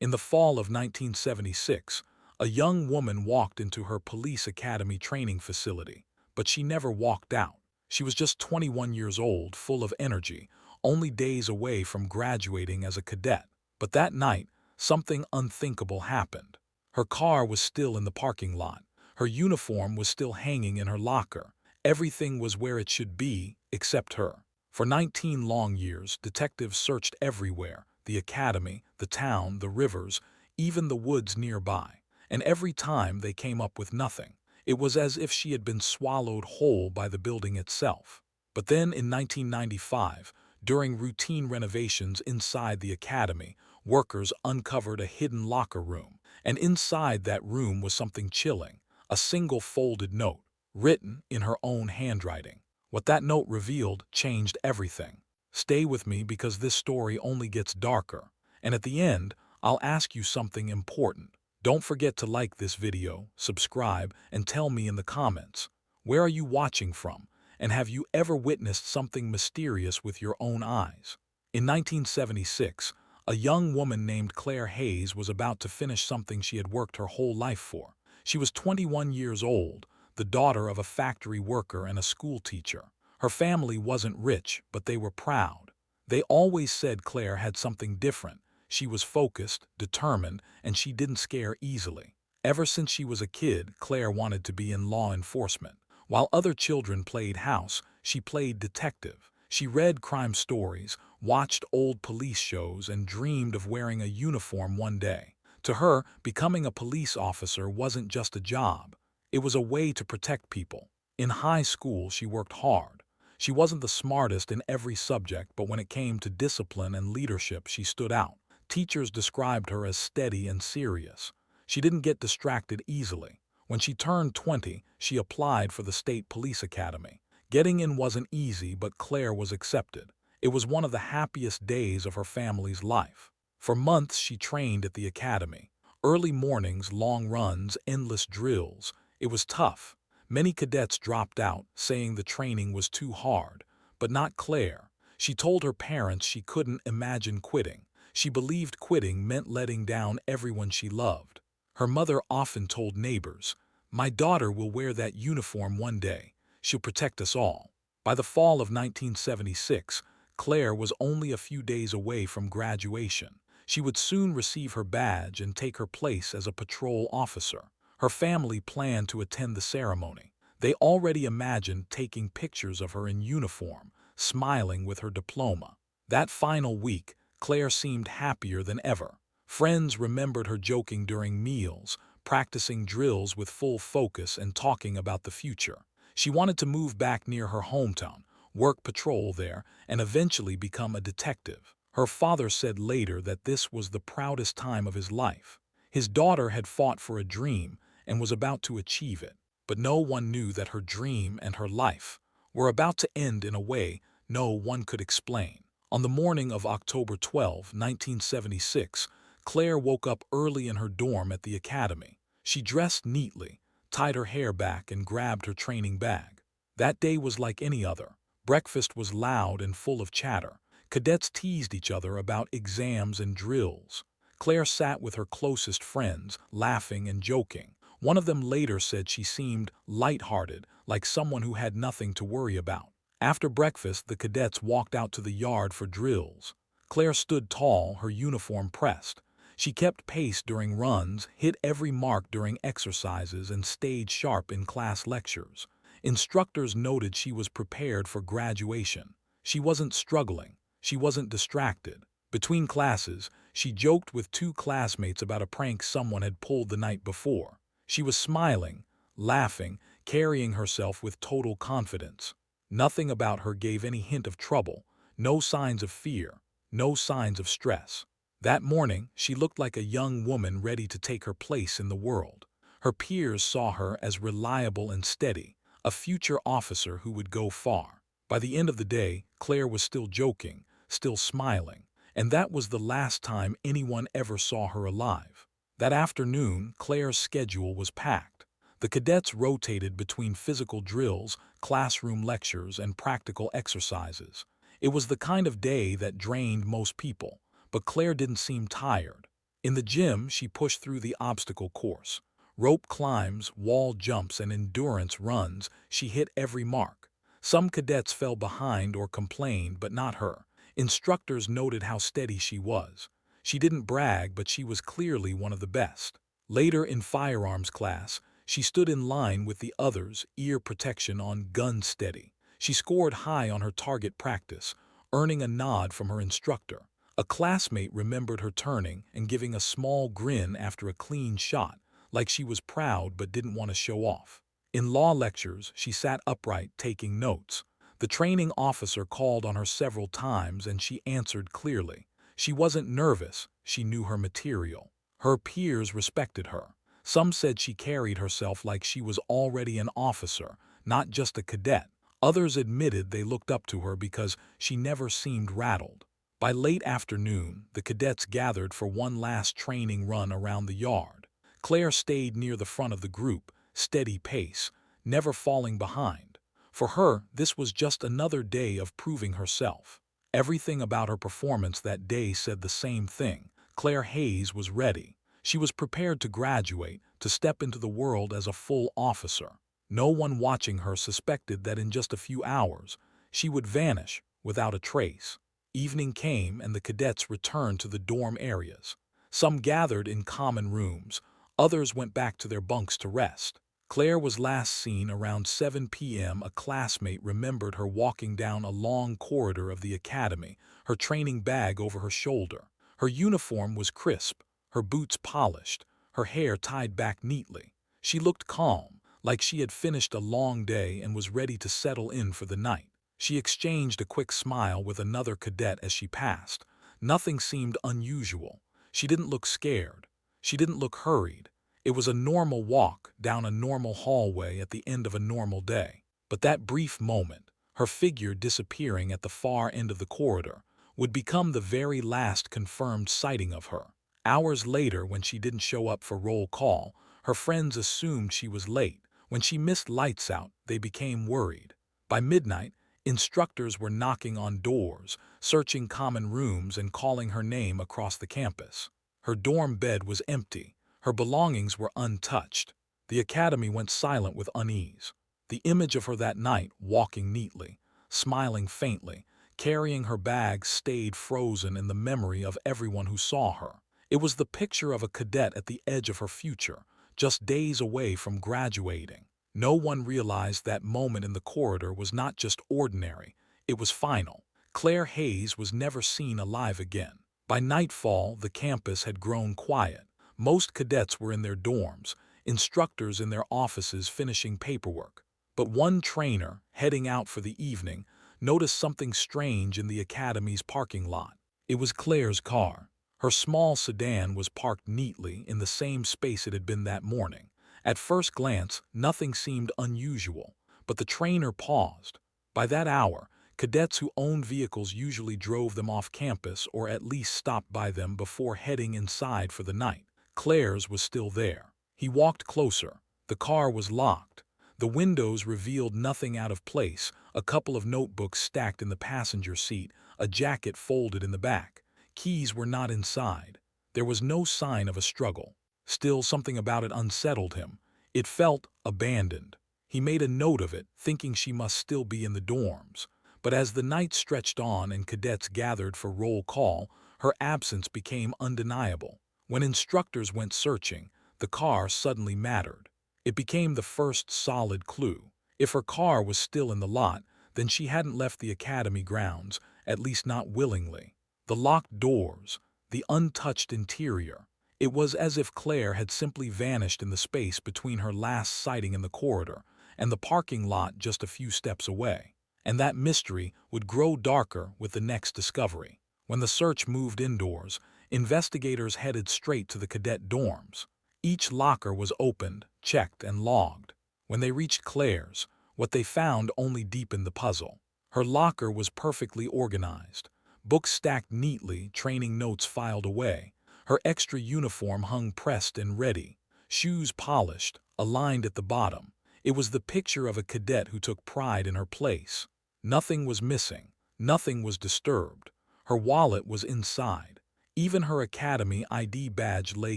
In the fall of 1976, a young woman walked into her police academy training facility, but she never walked out. She was just 21 years old, full of energy, only days away from graduating as a cadet. But that night, something unthinkable happened. Her car was still in the parking lot. Her uniform was still hanging in her locker. Everything was where it should be, except her. For 19 long years, detectives searched everywhere: the academy, the town, the rivers, even the woods nearby. And every time they came up with nothing. It was as if she had been swallowed whole by the building itself. But then in 1995, during routine renovations inside the academy, workers uncovered a hidden locker room. And inside that room was something chilling: a single folded note, written in her own handwriting. What that note revealed changed everything. Stay with me because this story only gets darker. And at the end, I'll ask you something important. Don't forget to like this video, subscribe, and tell me in the comments, where are you watching from, and have you ever witnessed something mysterious with your own eyes? In 1976, a young woman named Claire Hayes was about to finish something she had worked her whole life for. She was 21 years old, the daughter of a factory worker and a school teacher. Her family wasn't rich, but they were proud. They always said Claire had something different. She was focused, determined, and she didn't scare easily. Ever since she was a kid, Claire wanted to be in law enforcement. While other children played house, she played detective. She read crime stories, watched old police shows, and dreamed of wearing a uniform one day. To her, becoming a police officer wasn't just a job. It was a way to protect people. In high school, she worked hard. She wasn't the smartest in every subject, but when it came to discipline and leadership, she stood out. Teachers described her as steady and serious. She didn't get distracted easily. When she turned 20, she applied for the state police academy. Getting in wasn't easy, but Claire was accepted. It was one of the happiest days of her family's life. For months, she trained at the academy. Early mornings, long runs, endless drills. It was tough. Many cadets dropped out, saying the training was too hard. But not Claire. She told her parents she couldn't imagine quitting. She believed quitting meant letting down everyone she loved. Her mother often told neighbors, "My daughter will wear that uniform one day. She'll protect us all." By the fall of 1976, Claire was only a few days away from graduation. She would soon receive her badge and take her place as a patrol officer. Her family planned to attend the ceremony. They already imagined taking pictures of her in uniform, smiling with her diploma. That final week, Claire seemed happier than ever. Friends remembered her joking during meals, practicing drills with full focus, and talking about the future. She wanted to move back near her hometown, work patrol there, and eventually become a detective. Her father said later that this was the proudest time of his life. His daughter had fought for a dream and was about to achieve it, but no one knew that her dream and her life were about to end in a way no one could explain. On the morning of October 12, 1976, Claire woke up early in her dorm at the academy. She dressed neatly, tied her hair back, and grabbed her training bag. That day was like any other. Breakfast was loud and full of chatter. Cadets teased each other about exams and drills. Claire sat with her closest friends, laughing and joking. One of them later said she seemed lighthearted, like someone who had nothing to worry about. After breakfast, the cadets walked out to the yard for drills. Claire stood tall, her uniform pressed. She kept pace during runs, hit every mark during exercises, and stayed sharp in class lectures. Instructors noted she was prepared for graduation. She wasn't struggling. She wasn't distracted. Between classes, she joked with two classmates about a prank someone had pulled the night before. She was smiling, laughing, carrying herself with total confidence. Nothing about her gave any hint of trouble, no signs of fear, no signs of stress. That morning, she looked like a young woman ready to take her place in the world. Her peers saw her as reliable and steady, a future officer who would go far. By the end of the day, Claire was still joking, still smiling, and that was the last time anyone ever saw her alive. That afternoon, Claire's schedule was packed. The cadets rotated between physical drills, classroom lectures, and practical exercises. It was the kind of day that drained most people, but Claire didn't seem tired. In the gym, she pushed through the obstacle course. Rope climbs, wall jumps, and endurance runs, she hit every mark. Some cadets fell behind or complained, but not her. Instructors noted how steady she was. She didn't brag, but she was clearly one of the best. Later in firearms class, she stood in line with the others, ear protection on, gun steady. She scored high on her target practice, earning a nod from her instructor. A classmate remembered her turning and giving a small grin after a clean shot, like she was proud but didn't want to show off. In law lectures, she sat upright taking notes. The training officer called on her several times and she answered clearly. She wasn't nervous, she knew her material. Her peers respected her. Some said she carried herself like she was already an officer, not just a cadet. Others admitted they looked up to her because she never seemed rattled. By late afternoon, the cadets gathered for one last training run around the yard. Claire stayed near the front of the group, steady pace, never falling behind. For her, this was just another day of proving herself. Everything about her performance that day said the same thing. Claire Hayes was ready. She was prepared to graduate, to step into the world as a full officer. No one watching her suspected that in just a few hours, she would vanish without a trace. Evening came and the cadets returned to the dorm areas. Some gathered in common rooms, others went back to their bunks to rest. Claire was last seen around 7 p.m. A classmate remembered her walking down a long corridor of the academy, her training bag over her shoulder. Her uniform was crisp, her boots polished, her hair tied back neatly. She looked calm, like she had finished a long day and was ready to settle in for the night. She exchanged a quick smile with another cadet as she passed. Nothing seemed unusual. She didn't look scared. She didn't look hurried. It was a normal walk down a normal hallway at the end of a normal day. But that brief moment, her figure disappearing at the far end of the corridor, would become the very last confirmed sighting of her. Hours later, when she didn't show up for roll call, her friends assumed she was late. When she missed lights out, they became worried. By midnight, instructors were knocking on doors, searching common rooms and calling her name across the campus. Her dorm bed was empty. Her belongings were untouched. The academy went silent with unease. The image of her that night, walking neatly, smiling faintly, carrying her bag, stayed frozen in the memory of everyone who saw her. It was the picture of a cadet at the edge of her future, just days away from graduating. No one realized that moment in the corridor was not just ordinary, it was final. Claire Hayes was never seen alive again. By nightfall, the campus had grown quiet. Most cadets were in their dorms, instructors in their offices finishing paperwork. But one trainer, heading out for the evening, noticed something strange in the academy's parking lot. It was Claire's car. Her small sedan was parked neatly in the same space it had been that morning. At first glance, nothing seemed unusual, but the trainer paused. By that hour, cadets who owned vehicles usually drove them off campus or at least stopped by them before heading inside for the night. Claire's was still there. He walked closer. The car was locked. The windows revealed nothing out of place, a couple of notebooks stacked in the passenger seat, a jacket folded in the back. Keys were not inside. There was no sign of a struggle. Still, something about it unsettled him. It felt abandoned. He made a note of it, thinking she must still be in the dorms. But as the night stretched on and cadets gathered for roll call, her absence became undeniable. When instructors went searching, the car suddenly mattered. It became the first solid clue. If her car was still in the lot, then she hadn't left the academy grounds, at least not willingly. The locked doors, the untouched interior. It was as if Claire had simply vanished in the space between her last sighting in the corridor and the parking lot just a few steps away. And that mystery would grow darker with the next discovery. When the search moved indoors, investigators headed straight to the cadet dorms. Each locker was opened, checked, and logged. When they reached Claire's, what they found only deepened the puzzle. Her locker was perfectly organized. Books stacked neatly, training notes filed away. Her extra uniform hung pressed and ready, shoes polished, aligned at the bottom. It was the picture of a cadet who took pride in her place. Nothing was missing, nothing was disturbed. Her wallet was inside. Even her academy ID badge lay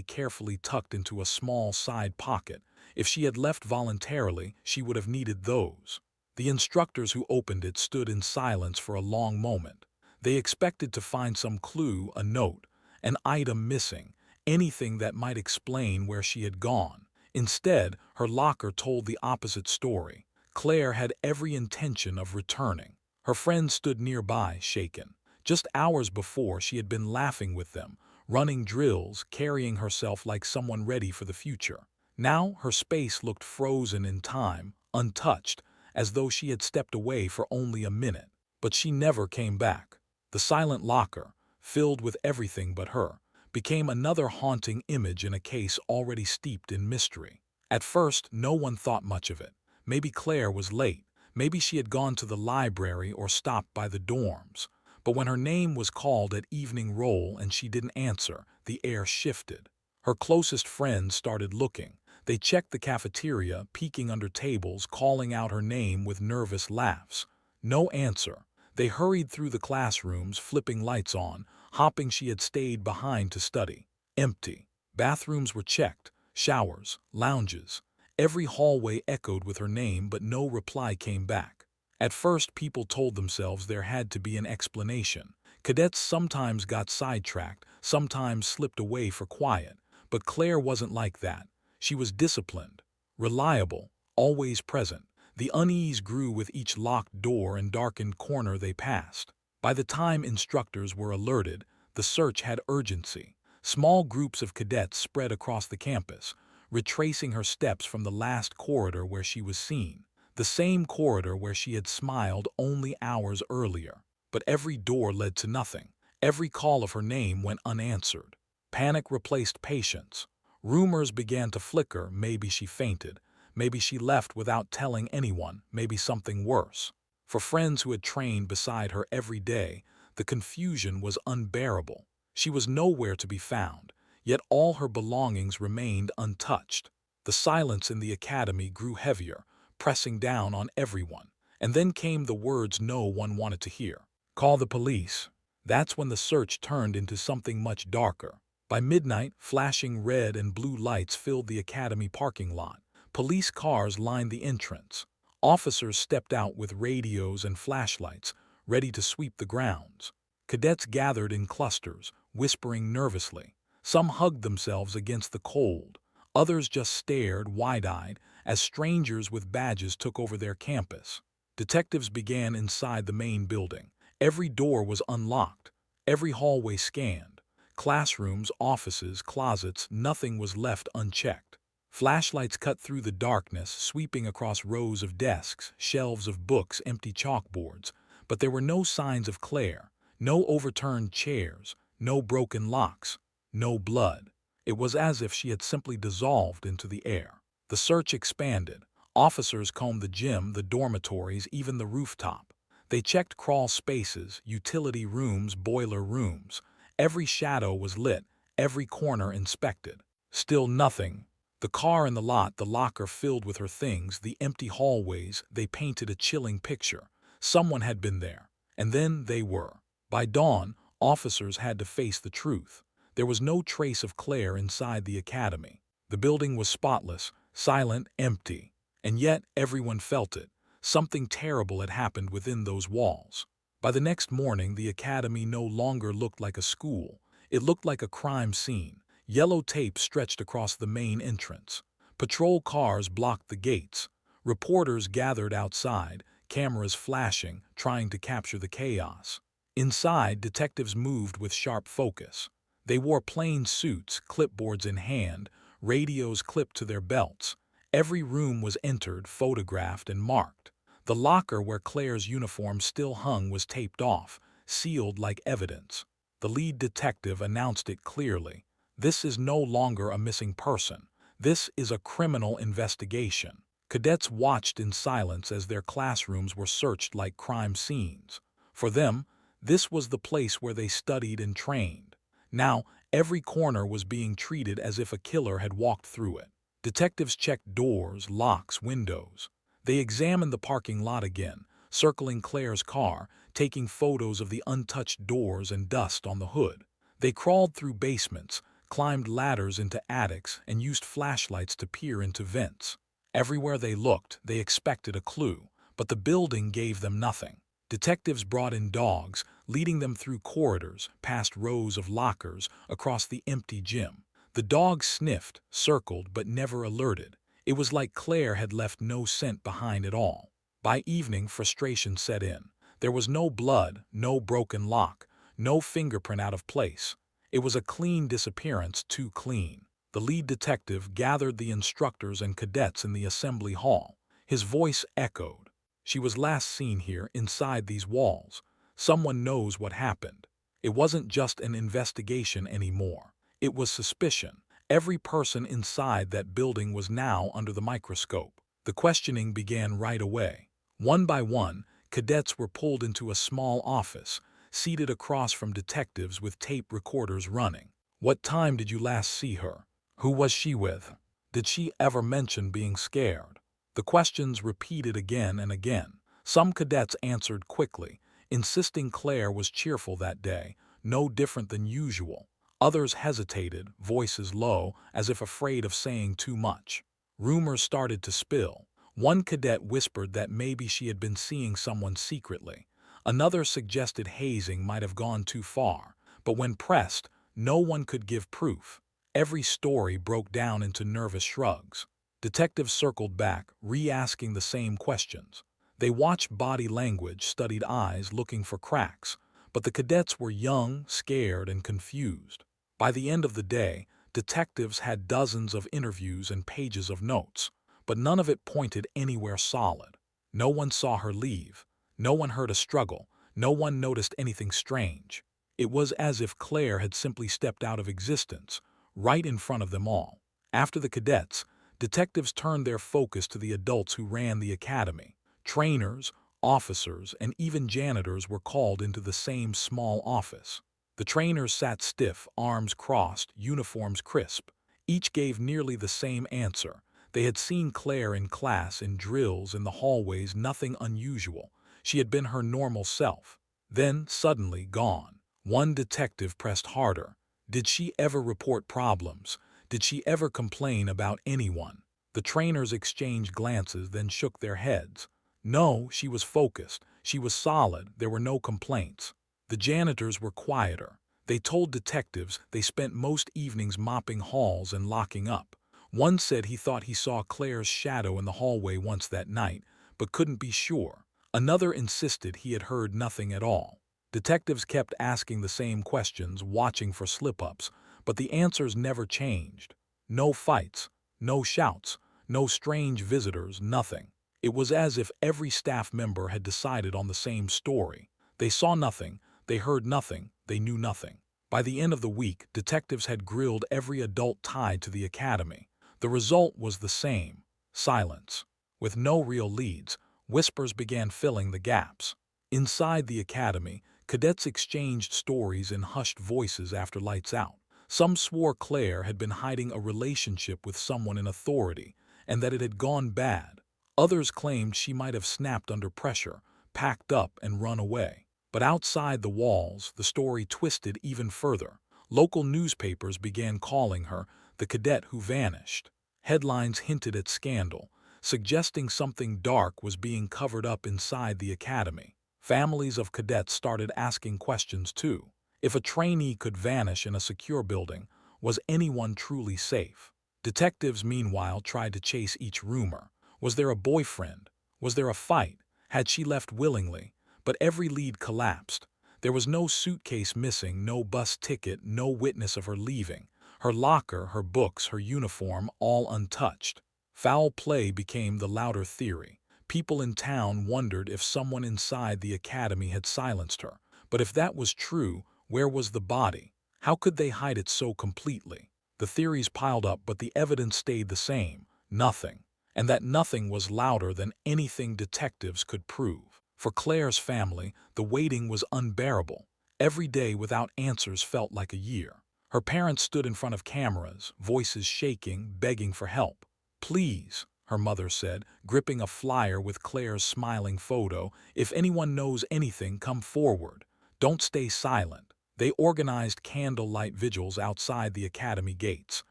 carefully tucked into a small side pocket. If she had left voluntarily, she would have needed those. The instructors who opened it stood in silence for a long moment. They expected to find some clue, a note, an item missing, anything that might explain where she had gone. Instead, her locker told the opposite story. Claire had every intention of returning. Her friends stood nearby, shaken. Just hours before, she had been laughing with them, running drills, carrying herself like someone ready for the future. Now her space looked frozen in time, untouched, as though she had stepped away for only a minute. But she never came back. The silent locker, filled with everything but her, became another haunting image in a case already steeped in mystery. At first, no one thought much of it. Maybe Claire was late. Maybe she had gone to the library or stopped by the dorms. But when her name was called at evening roll and she didn't answer, the air shifted. Her closest friends started looking. They checked the cafeteria, peeking under tables, calling out her name with nervous laughs. No answer. They hurried through the classrooms, flipping lights on, hoping she had stayed behind to study. Empty. Bathrooms were checked, showers, lounges. Every hallway echoed with her name, but no reply came back. At first, people told themselves there had to be an explanation. Cadets sometimes got sidetracked, sometimes slipped away for quiet. But Claire wasn't like that. She was disciplined, reliable, always present. The unease grew with each locked door and darkened corner they passed. By the time instructors were alerted, the search had urgency. Small groups of cadets spread across the campus, retracing her steps from the last corridor where she was seen. The same corridor where she had smiled only hours earlier. But every door led to nothing. Every call of her name went unanswered. Panic replaced patience. Rumors began to flicker. Maybe she fainted. Maybe she left without telling anyone. Maybe something worse. For friends who had trained beside her every day, the confusion was unbearable. She was nowhere to be found, yet all her belongings remained untouched. The silence in the academy grew heavier, pressing down on everyone. And then came the words no one wanted to hear. Call the police. That's when the search turned into something much darker. By midnight, flashing red and blue lights filled the academy parking lot. Police cars lined the entrance. Officers stepped out with radios and flashlights, ready to sweep the grounds. Cadets gathered in clusters, whispering nervously. Some hugged themselves against the cold. Others just stared, wide-eyed, as strangers with badges took over their campus. Detectives began inside the main building. Every door was unlocked, every hallway scanned. Classrooms, offices, closets, nothing was left unchecked. Flashlights cut through the darkness, sweeping across rows of desks, shelves of books, empty chalkboards. But there were no signs of Claire, no overturned chairs, no broken locks, no blood. It was as if she had simply dissolved into the air. The search expanded. Officers combed the gym, the dormitories, even the rooftop. They checked crawl spaces, utility rooms, boiler rooms. Every shadow was lit, every corner inspected. Still nothing. The car in the lot, the locker filled with her things, the empty hallways, they painted a chilling picture. Someone had been there. And then they were. By dawn, officers had to face the truth. There was no trace of Claire inside the academy. The building was spotless, silent, empty. And yet everyone felt it. Something terrible had happened within those walls. By the next morning, the academy no longer looked like a school. It looked like a crime scene. Yellow tape stretched across the main entrance. Patrol cars blocked the gates. Reporters gathered outside, cameras flashing, trying to capture the chaos. Inside, detectives moved with sharp focus. They wore plain suits, clipboards in hand, radios clipped to their belts. Every room was entered, photographed, and marked. The locker where Claire's uniform still hung was taped off, sealed like evidence. The lead detective announced it clearly. This is no longer a missing person. This is a criminal investigation. Cadets watched in silence as their classrooms were searched like crime scenes. For them, this was the place where they studied and trained. Now, every corner was being treated as if a killer had walked through it. Detectives checked doors, locks, windows. They examined the parking lot again, circling Claire's car, taking photos of the untouched doors and dust on the hood. They crawled through basements, climbed ladders into attics, and used flashlights to peer into vents. Everywhere they looked, they expected a clue, but the building gave them nothing. Detectives brought in dogs, leading them through corridors, past rows of lockers, across the empty gym. The dogs sniffed, circled, but never alerted. It was like Claire had left no scent behind at all. By evening, frustration set in. There was no blood, no broken lock, no fingerprint out of place. It was a clean disappearance, too clean. The lead detective gathered the instructors and cadets in the assembly hall. His voice echoed. She was last seen here, inside these walls. Someone knows what happened. It wasn't just an investigation anymore. It was suspicion. Every person inside that building was now under the microscope. The questioning began right away. One by one, cadets were pulled into a small office, seated across from detectives with tape recorders running. What time did you last see her? Who was she with? Did she ever mention being scared? The questions repeated again and again. Some cadets answered quickly, insisting Claire was cheerful that day, no different than usual. Others hesitated, voices low, as if afraid of saying too much. Rumors started to spill. One cadet whispered that maybe she had been seeing someone secretly. Another suggested hazing might have gone too far, but when pressed, no one could give proof. Every story broke down into nervous shrugs. Detectives circled back, re-asking the same questions. They watched body language, studied eyes, looking for cracks. But the cadets were young, scared, and confused. By the end of the day, detectives had dozens of interviews and pages of notes, but none of it pointed anywhere solid. No one saw her leave. No one heard a struggle. No one noticed anything strange. It was as if Claire had simply stepped out of existence, right in front of them all. After the cadets, detectives turned their focus to the adults who ran the academy. Trainers, officers, and even janitors were called into the same small office. The trainers sat stiff, arms crossed, uniforms crisp. Each gave nearly the same answer. They had seen Claire in class, in drills, in the hallways, nothing unusual. She had been her normal self. Then, suddenly, gone. One detective pressed harder. Did she ever report problems? Did she ever complain about anyone? The trainers exchanged glances, then shook their heads. No, she was focused. She was solid. There were no complaints. The janitors were quieter. They told detectives they spent most evenings mopping halls and locking up. One said he thought he saw Claire's shadow in the hallway once that night, but couldn't be sure. Another insisted he had heard nothing at all. Detectives kept asking the same questions, watching for slip-ups, but the answers never changed. No fights, no shouts, no strange visitors, nothing. It was as if every staff member had decided on the same story. They saw nothing, they heard nothing, they knew nothing. By the end of the week, detectives had grilled every adult tied to the academy. The result was the same: silence. With no real leads, whispers began filling the gaps. Inside the academy, cadets exchanged stories in hushed voices after lights out. Some swore Claire had been hiding a relationship with someone in authority, and that it had gone bad. Others claimed she might have snapped under pressure, packed up, and run away. But outside the walls, the story twisted even further. Local newspapers began calling her the cadet who vanished. Headlines hinted at scandal, suggesting something dark was being covered up inside the academy. Families of cadets started asking questions too. If a trainee could vanish in a secure building, was anyone truly safe? Detectives, meanwhile, tried to chase each rumor. Was there a boyfriend? Was there a fight? Had she left willingly? But every lead collapsed. There was no suitcase missing, no bus ticket, no witness of her leaving. Her locker, her books, her uniform, all untouched. Foul play became the louder theory. People in town wondered if someone inside the academy had silenced her. But if that was true, where was the body? How could they hide it so completely? The theories piled up, but the evidence stayed the same: nothing. And that nothing was louder than anything detectives could prove. For Claire's family, the waiting was unbearable. Every day without answers felt like a year. Her parents stood in front of cameras, voices shaking, begging for help. "Please," her mother said, gripping a flyer with Claire's smiling photo, "if anyone knows anything, come forward. Don't stay silent." They organized candlelight vigils outside the academy gates.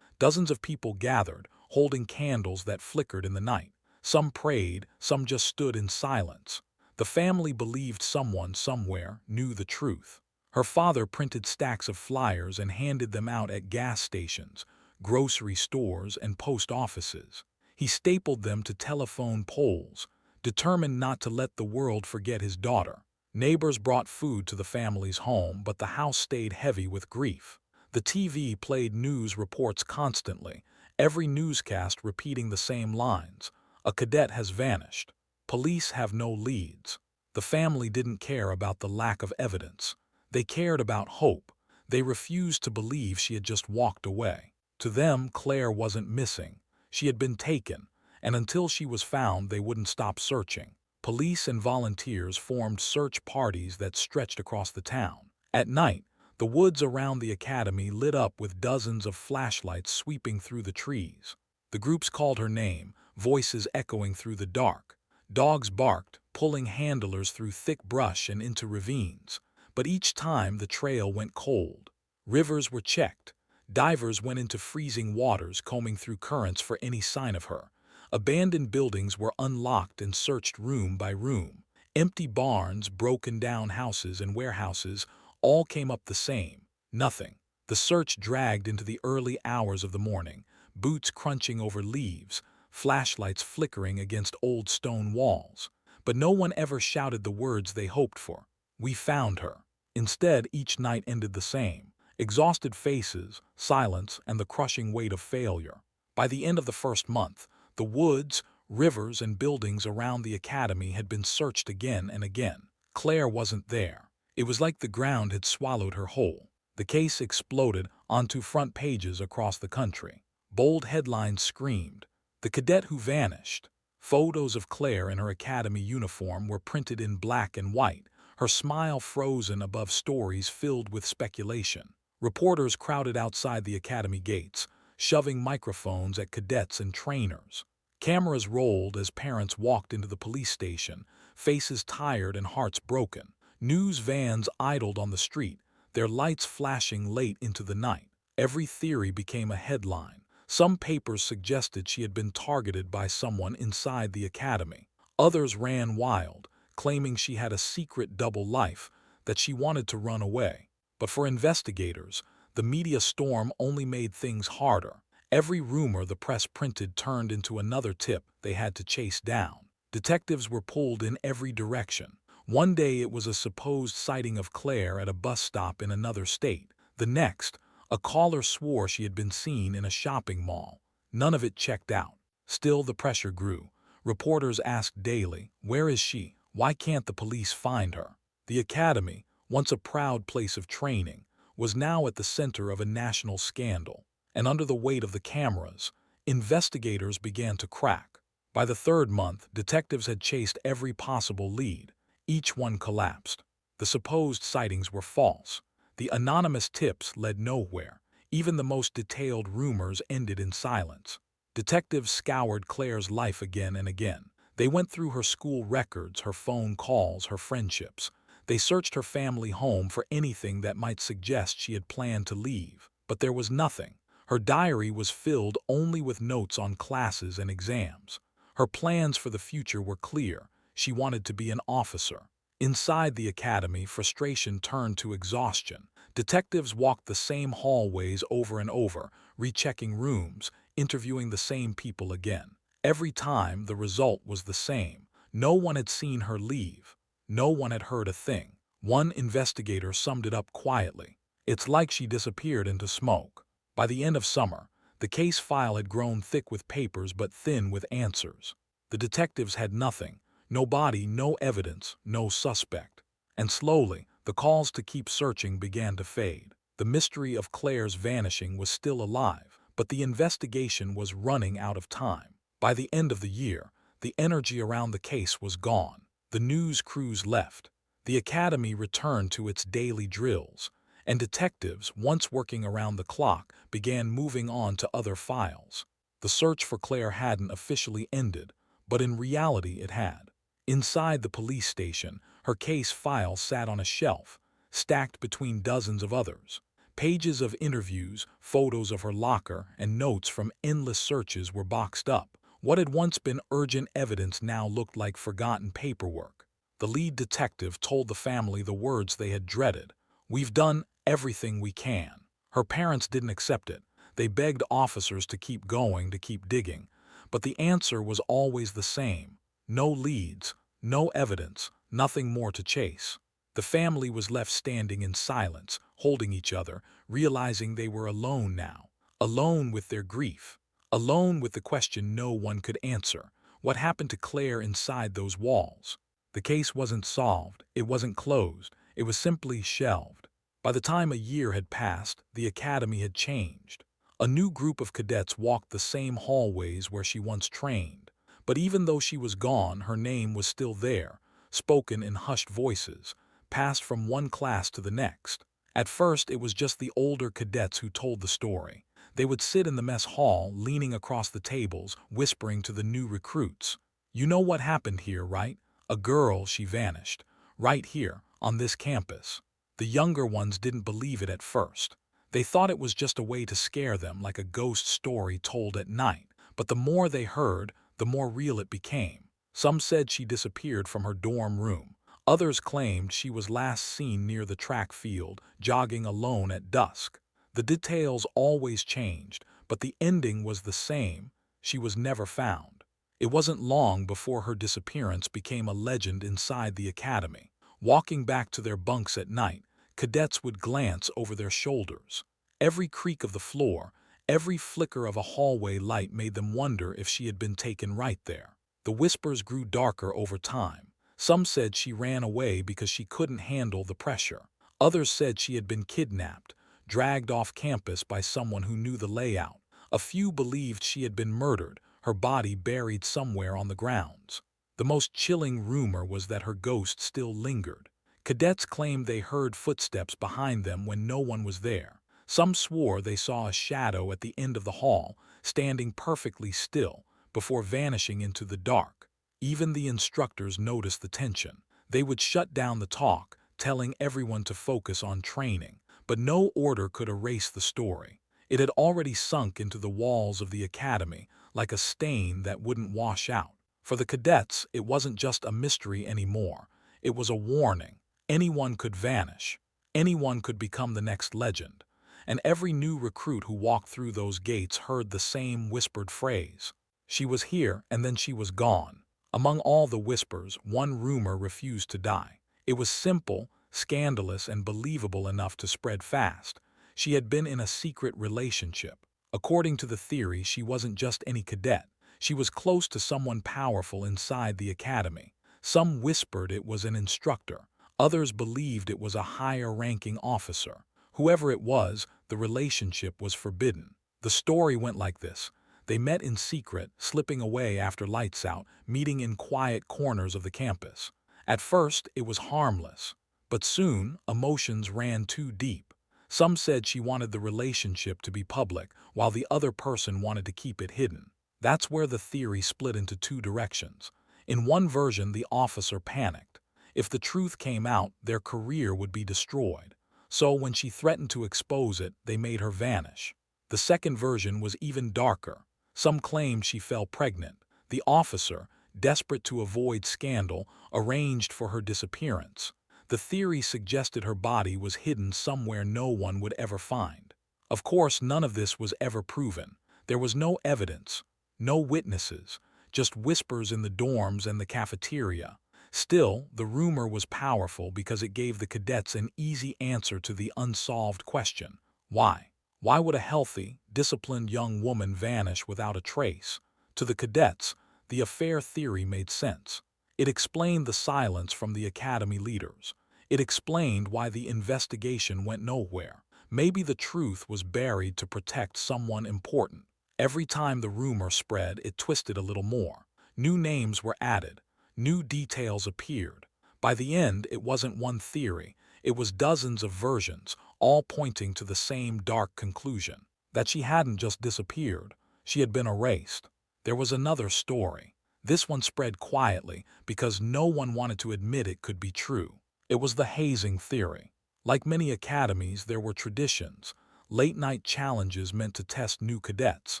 Dozens of people gathered, holding candles that flickered in the night. Some prayed, some just stood in silence. The family believed someone somewhere knew the truth. Her father printed stacks of flyers and handed them out at gas stations, grocery stores, and post offices. He stapled them to telephone poles, determined not to let the world forget his daughter. Neighbors brought food to the family's home, but the house stayed heavy with grief. The TV played news reports constantly, every newscast repeating the same lines. A cadet has vanished. Police have no leads. The family didn't care about the lack of evidence. They cared about hope. They refused to believe she had just walked away. To them, Claire wasn't missing. She had been taken, and until she was found, they wouldn't stop searching. Police and volunteers formed search parties that stretched across the town. At night, the woods around the academy lit up with dozens of flashlights sweeping through the trees. The groups called her name, voices echoing through the dark. Dogs barked, pulling handlers through thick brush and into ravines. But each time the trail went cold. Rivers were checked. Divers went into freezing waters, combing through currents for any sign of her. Abandoned buildings were unlocked and searched room by room. Empty barns, broken down houses, and warehouses all came up the same. Nothing. The search dragged into the early hours of the morning, boots crunching over leaves, flashlights flickering against old stone walls. But no one ever shouted the words they hoped for. We found her. Instead, each night ended the same. Exhausted faces, silence, and the crushing weight of failure. By the end of the first month, the woods, rivers, and buildings around the academy had been searched again and again. Claire wasn't there. It was like the ground had swallowed her whole. The case exploded onto front pages across the country. Bold headlines screamed, "The cadet who vanished." Photos of Claire in her academy uniform were printed in black and white, her smile frozen above stories filled with speculation. Reporters crowded outside the academy gates, shoving microphones at cadets and trainers. Cameras rolled as parents walked into the police station, faces tired and hearts broken. News vans idled on the street, their lights flashing late into the night. Every theory became a headline. Some papers suggested she had been targeted by someone inside the academy. Others ran wild, claiming she had a secret double life, that she wanted to run away. But for investigators, the media storm only made things harder. Every rumor the press printed turned into another tip they had to chase down. Detectives were pulled in every direction. One day it was a supposed sighting of Claire at a bus stop in another state. The next, a caller swore she had been seen in a shopping mall. None of it checked out. Still, the pressure grew. Reporters asked daily, "Where is she? Why can't the police find her?" The academy, once a proud place of training, was now at the center of a national scandal. And under the weight of the cameras, investigators began to crack. By the third month, detectives had chased every possible lead. Each one collapsed. The supposed sightings were false. The anonymous tips led nowhere. Even the most detailed rumors ended in silence. Detectives scoured Claire's life again and again. They went through her school records, her phone calls, her friendships. They searched her family home for anything that might suggest she had planned to leave. But there was nothing. Her diary was filled only with notes on classes and exams. Her plans for the future were clear. She wanted to be an officer. Inside the academy, frustration turned to exhaustion. Detectives walked the same hallways over and over, rechecking rooms, interviewing the same people again. Every time, the result was the same. No one had seen her leave. No one had heard a thing. One investigator summed it up quietly. "It's like she disappeared into smoke." By the end of summer, the case file had grown thick with papers but thin with answers. The detectives had nothing. No body, no evidence, no suspect. And slowly, the calls to keep searching began to fade. The mystery of Claire's vanishing was still alive, but the investigation was running out of time. By the end of the year, the energy around the case was gone. The news crews left. The academy returned to its daily drills, and detectives, once working around the clock, began moving on to other files. The search for Claire hadn't officially ended, but in reality it had. Inside the police station, her case file sat on a shelf, stacked between dozens of others. Pages of interviews, photos of her locker, and notes from endless searches were boxed up. What had once been urgent evidence now looked like forgotten paperwork. The lead detective told the family the words they had dreaded. "We've done everything we can." Her parents didn't accept it. They begged officers to keep going, to keep digging. But the answer was always the same. No leads, no evidence, nothing more to chase. The family was left standing in silence, holding each other, realizing they were alone now. Alone with their grief. Alone with the question no one could answer. What happened to Claire inside those walls? The case wasn't solved. It wasn't closed. It was simply shelved. By the time a year had passed, the academy had changed. A new group of cadets walked the same hallways where she once trained. But even though she was gone, her name was still there, spoken in hushed voices, passed from one class to the next. At first, it was just the older cadets who told the story. They would sit in the mess hall, leaning across the tables, whispering to the new recruits. "You know what happened here, right? A girl, she vanished. Right here, on this campus." The younger ones didn't believe it at first. They thought it was just a way to scare them, like a ghost story told at night. But the more they heard, the more real it became. Some said she disappeared from her dorm room. Others claimed she was last seen near the track field, jogging alone at dusk. The details always changed, but the ending was the same. She was never found. It wasn't long before her disappearance became a legend inside the academy. Walking back to their bunks at night, cadets would glance over their shoulders. Every creak of the floor, every flicker of a hallway light made them wonder if she had been taken right there. The whispers grew darker over time. Some said she ran away because she couldn't handle the pressure. Others said she had been kidnapped, dragged off campus by someone who knew the layout. A few believed she had been murdered, her body buried somewhere on the grounds. The most chilling rumor was that her ghost still lingered. Cadets claimed they heard footsteps behind them when no one was there. Some swore they saw a shadow at the end of the hall, standing perfectly still, before vanishing into the dark. Even the instructors noticed the tension. They would shut down the talk, telling everyone to focus on training. But no order could erase the story. It had already sunk into the walls of the academy, like a stain that wouldn't wash out. For the cadets, it wasn't just a mystery anymore. It was a warning. Anyone could vanish. Anyone could become the next legend. And every new recruit who walked through those gates heard the same whispered phrase. She was here, and then she was gone. Among all the whispers, one rumor refused to die. It was simple, scandalous, and believable enough to spread fast. She had been in a secret relationship. According to the theory, she wasn't just any cadet. She was close to someone powerful inside the academy. Some whispered it was an instructor. Others believed it was a higher-ranking officer. Whoever it was, the relationship was forbidden. The story went like this. They met in secret, slipping away after lights out, meeting in quiet corners of the campus. At first, it was harmless. But soon, emotions ran too deep. Some said she wanted the relationship to be public, while the other person wanted to keep it hidden. That's where the theory split into two directions. In one version, the officer panicked. If the truth came out, their career would be destroyed. So when she threatened to expose it, they made her vanish. The second version was even darker. Some claimed she fell pregnant. The officer, desperate to avoid scandal, arranged for her disappearance. The theory suggested her body was hidden somewhere no one would ever find. Of course, none of this was ever proven. There was no evidence, no witnesses, just whispers in the dorms and the cafeteria. Still, the rumor was powerful because it gave the cadets an easy answer to the unsolved question. Why? Why would a healthy, disciplined young woman vanish without a trace? To the cadets, the affair theory made sense. It explained the silence from the academy leaders. It explained why the investigation went nowhere. Maybe the truth was buried to protect someone important. Every time the rumor spread, it twisted a little more. New names were added. New details appeared. By the end, it wasn't one theory. It was dozens of versions, all pointing to the same dark conclusion. That she hadn't just disappeared. She had been erased. There was another story. This one spread quietly because no one wanted to admit it could be true. It was the hazing theory. Like many academies, there were traditions, late-night challenges meant to test new cadets.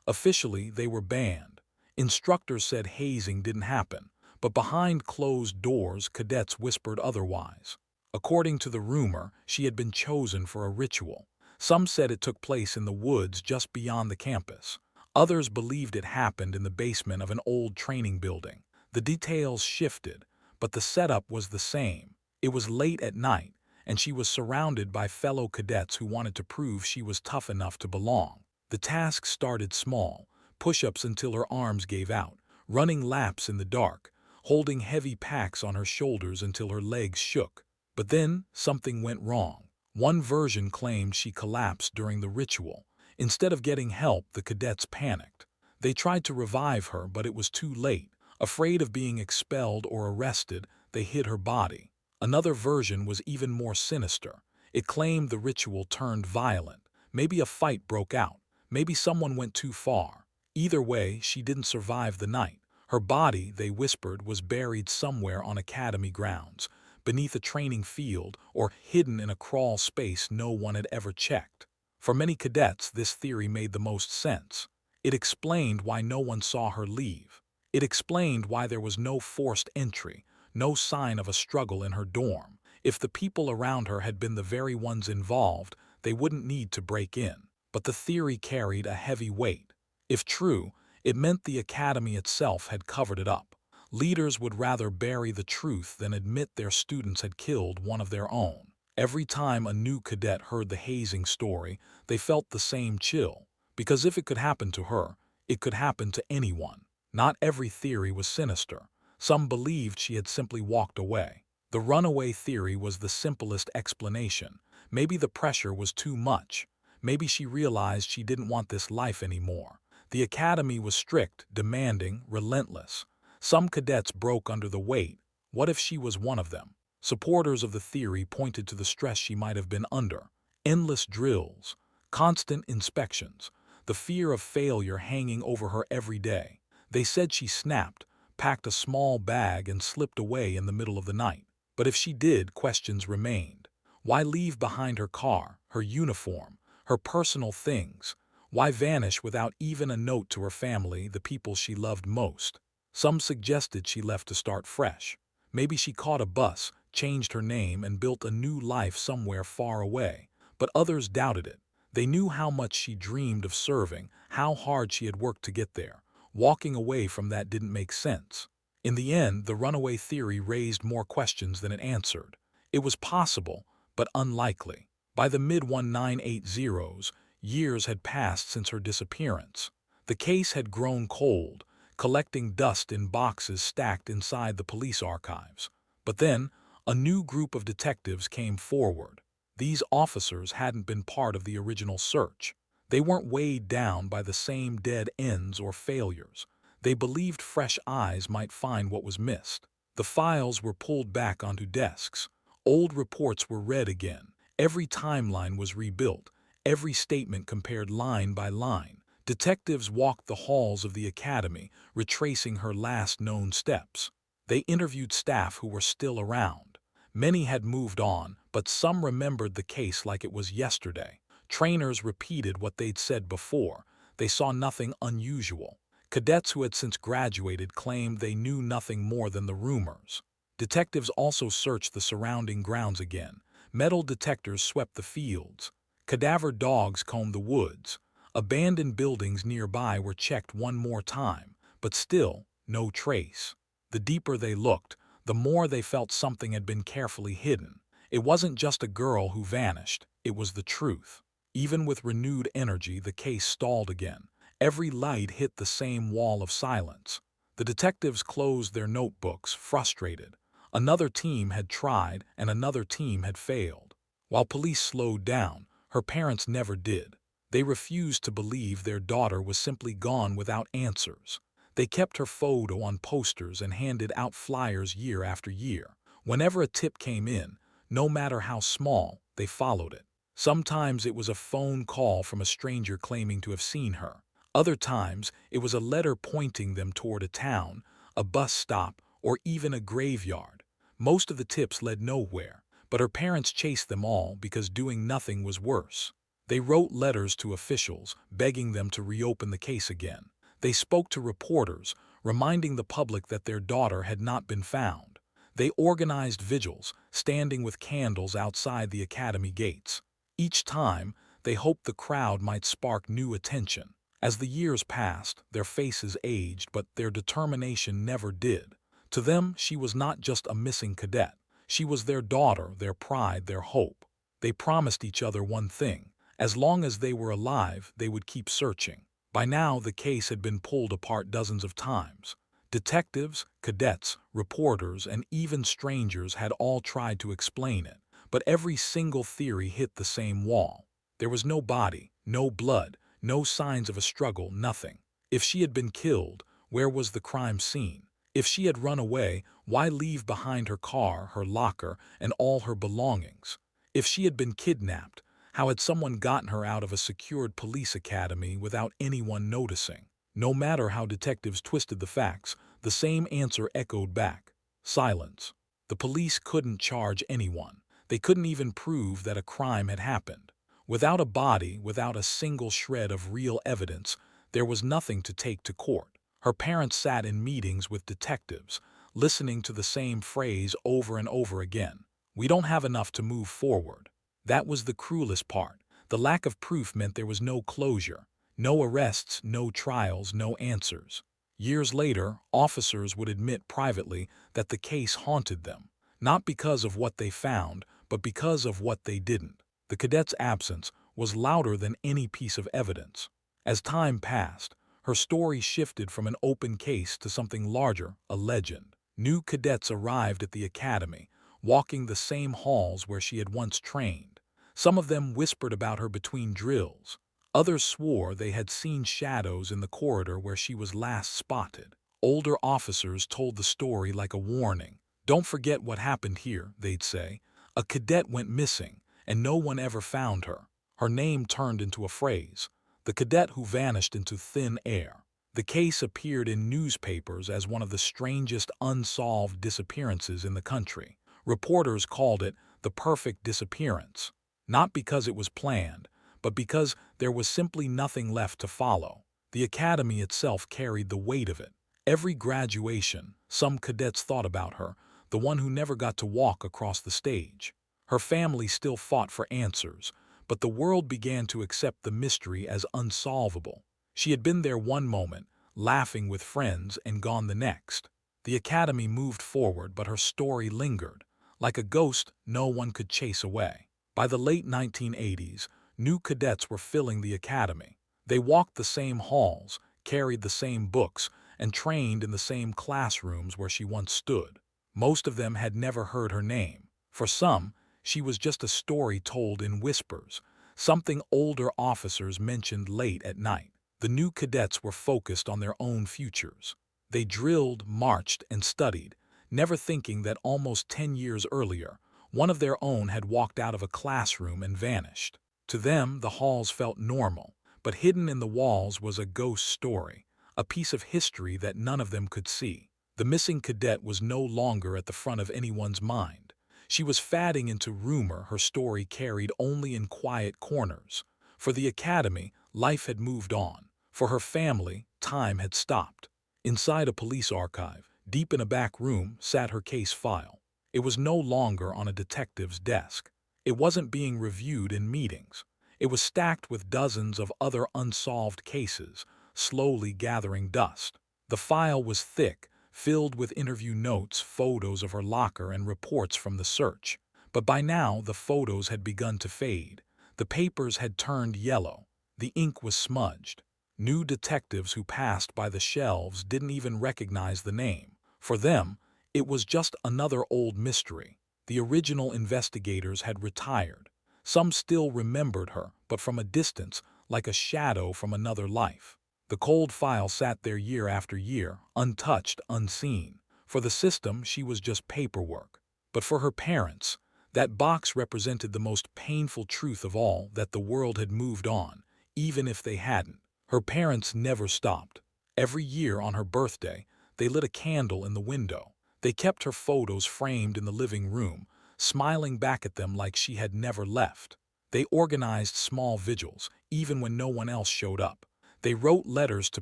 Officially, they were banned. Instructors said hazing didn't happen, but behind closed doors, cadets whispered otherwise. According to the rumor, she had been chosen for a ritual. Some said it took place in the woods just beyond the campus. Others believed it happened in the basement of an old training building. The details shifted, but the setup was the same. It was late at night, and she was surrounded by fellow cadets who wanted to prove she was tough enough to belong. The task started small, push-ups until her arms gave out, running laps in the dark, holding heavy packs on her shoulders until her legs shook. But then something went wrong. One version claimed she collapsed during the ritual. Instead of getting help, the cadets panicked. They tried to revive her, but it was too late. Afraid of being expelled or arrested, they hid her body. Another version was even more sinister. It claimed the ritual turned violent. Maybe a fight broke out. Maybe someone went too far. Either way, she didn't survive the night. Her body, they whispered, was buried somewhere on academy grounds, beneath a training field, or hidden in a crawl space no one had ever checked. For many cadets, this theory made the most sense. It explained why no one saw her leave. It explained why there was no forced entry, no sign of a struggle in her dorm. If the people around her had been the very ones involved, they wouldn't need to break in. But the theory carried a heavy weight. If true, it meant the academy itself had covered it up. Leaders would rather bury the truth than admit their students had killed one of their own. Every time a new cadet heard the hazing story, they felt the same chill. Because if it could happen to her, it could happen to anyone. Not every theory was sinister. Some believed she had simply walked away. The runaway theory was the simplest explanation. Maybe the pressure was too much. Maybe she realized she didn't want this life anymore. The academy was strict, demanding, relentless. Some cadets broke under the weight. What if she was one of them? Supporters of the theory pointed to the stress she might have been under. Endless drills, constant inspections, the fear of failure hanging over her every day. They said she snapped, packed a small bag, and slipped away in the middle of the night. But if she did, questions remained. Why leave behind her car, her uniform, her personal things? Why vanish without even a note to her family, the people she loved most? Some suggested she left to start fresh. Maybe she caught a bus, changed her name, and built a new life somewhere far away. But others doubted it. They knew how much she dreamed of serving, how hard she had worked to get there. Walking away from that didn't make sense. In the end, the runaway theory raised more questions than it answered. It was possible, but unlikely. By the mid-1980s, years had passed since her disappearance. The case had grown cold, collecting dust in boxes stacked inside the police archives. But then, a new group of detectives came forward. These officers hadn't been part of the original search. They weren't weighed down by the same dead ends or failures. They believed fresh eyes might find what was missed. The files were pulled back onto desks. Old reports were read again. Every timeline was rebuilt. Every statement compared line by line. Detectives walked the halls of the academy, retracing her last known steps. They interviewed staff who were still around. Many had moved on, but some remembered the case like it was yesterday. Trainers repeated what they'd said before. They saw nothing unusual. Cadets who had since graduated claimed they knew nothing more than the rumors. Detectives also searched the surrounding grounds again. Metal detectors swept the fields. Cadaver dogs combed the woods. Abandoned buildings nearby were checked one more time, but still, no trace. The deeper they looked, the more they felt something had been carefully hidden. It wasn't just a girl who vanished, it was the truth. Even with renewed energy, the case stalled again. Every light hit the same wall of silence. The detectives closed their notebooks, frustrated. Another team had tried, and another team had failed. While police slowed down, her parents never did. They refused to believe their daughter was simply gone without answers. They kept her photo on posters and handed out flyers year after year. Whenever a tip came in, no matter how small, they followed it. Sometimes it was a phone call from a stranger claiming to have seen her. Other times, it was a letter pointing them toward a town, a bus stop, or even a graveyard. Most of the tips led nowhere, But her parents chased them all because doing nothing was worse. They wrote letters to officials, begging them to reopen the case again. They spoke to reporters, reminding the public that their daughter had not been found. They organized vigils, standing with candles outside the academy gates. Each time, they hoped the crowd might spark new attention. As the years passed, their faces aged, but their determination never did. To them, she was not just a missing cadet. She was their daughter, their pride, their hope. They promised each other one thing: as long as they were alive, they would keep searching. By now, the case had been pulled apart dozens of times. Detectives, cadets, reporters, and even strangers had all tried to explain it, but every single theory hit the same wall. There was no body, no blood, no signs of a struggle, nothing. If she had been killed, where was the crime scene? If she had run away, why leave behind her car, her locker, and all her belongings? If she had been kidnapped, how had someone gotten her out of a secured police academy without anyone noticing? No matter how detectives twisted the facts, the same answer echoed back: silence. The police couldn't charge anyone. They couldn't even prove that a crime had happened. Without a body, without a single shred of real evidence, there was nothing to take to court. Her parents sat in meetings with detectives, listening to the same phrase over and over again: "We don't have enough to move forward." That was the cruelest part. The lack of proof meant there was no closure, no arrests, no trials, no answers. Years later, officers would admit privately that the case haunted them, not because of what they found, but because of what they didn't. The cadet's absence was louder than any piece of evidence. As time passed, her story shifted from an open case to something larger, a legend. New cadets arrived at the academy, walking the same halls where she had once trained. Some of them whispered about her between drills. Others swore they had seen shadows in the corridor where she was last spotted. Older officers told the story like a warning. "Don't forget what happened here," they'd say. "A cadet went missing, and no one ever found her." Her name turned into a phrase: the cadet who vanished into thin air. The case appeared in newspapers as one of the strangest unsolved disappearances in the country. Reporters called it the perfect disappearance, not because it was planned, but because there was simply nothing left to follow. The academy itself carried the weight of it. Every graduation, some cadets thought about her, the one who never got to walk across the stage. Her family still fought for answers, but the world began to accept the mystery as unsolvable. She had been there one moment, laughing with friends, and gone the next. The academy moved forward, but her story lingered. Like a ghost, no one could chase away. By the late 1980s, new cadets were filling the academy. They walked the same halls, carried the same books, and trained in the same classrooms where she once stood. Most of them had never heard her name. For some, she was just a story told in whispers, something older officers mentioned late at night. The new cadets were focused on their own futures. They drilled, marched, and studied, never thinking that almost 10 years earlier, one of their own had walked out of a classroom and vanished. To them, the halls felt normal, but hidden in the walls was a ghost story, a piece of history that none of them could see. The missing cadet was no longer at the front of anyone's mind. She was fading into rumor, her story carried only in quiet corners. For the academy, life had moved on. For her family, time had stopped. Inside a police archive, deep in a back room, sat her case file. It was no longer on a detective's desk. It wasn't being reviewed in meetings. It was stacked with dozens of other unsolved cases, slowly gathering dust. The file was thick, filled with interview notes, photos of her locker, and reports from the search. But by now, the photos had begun to fade. The papers had turned yellow. The ink was smudged. New detectives who passed by the shelves didn't even recognize the name. For them, it was just another old mystery. The original investigators had retired. Some still remembered her, but from a distance, like a shadow from another life. The cold file sat there year after year, untouched, unseen. For the system, she was just paperwork. But for her parents, that box represented the most painful truth of all: that the world had moved on, even if they hadn't. Her parents never stopped. Every year on her birthday, they lit a candle in the window. They kept her photos framed in the living room, smiling back at them like she had never left. They organized small vigils, even when no one else showed up. They wrote letters to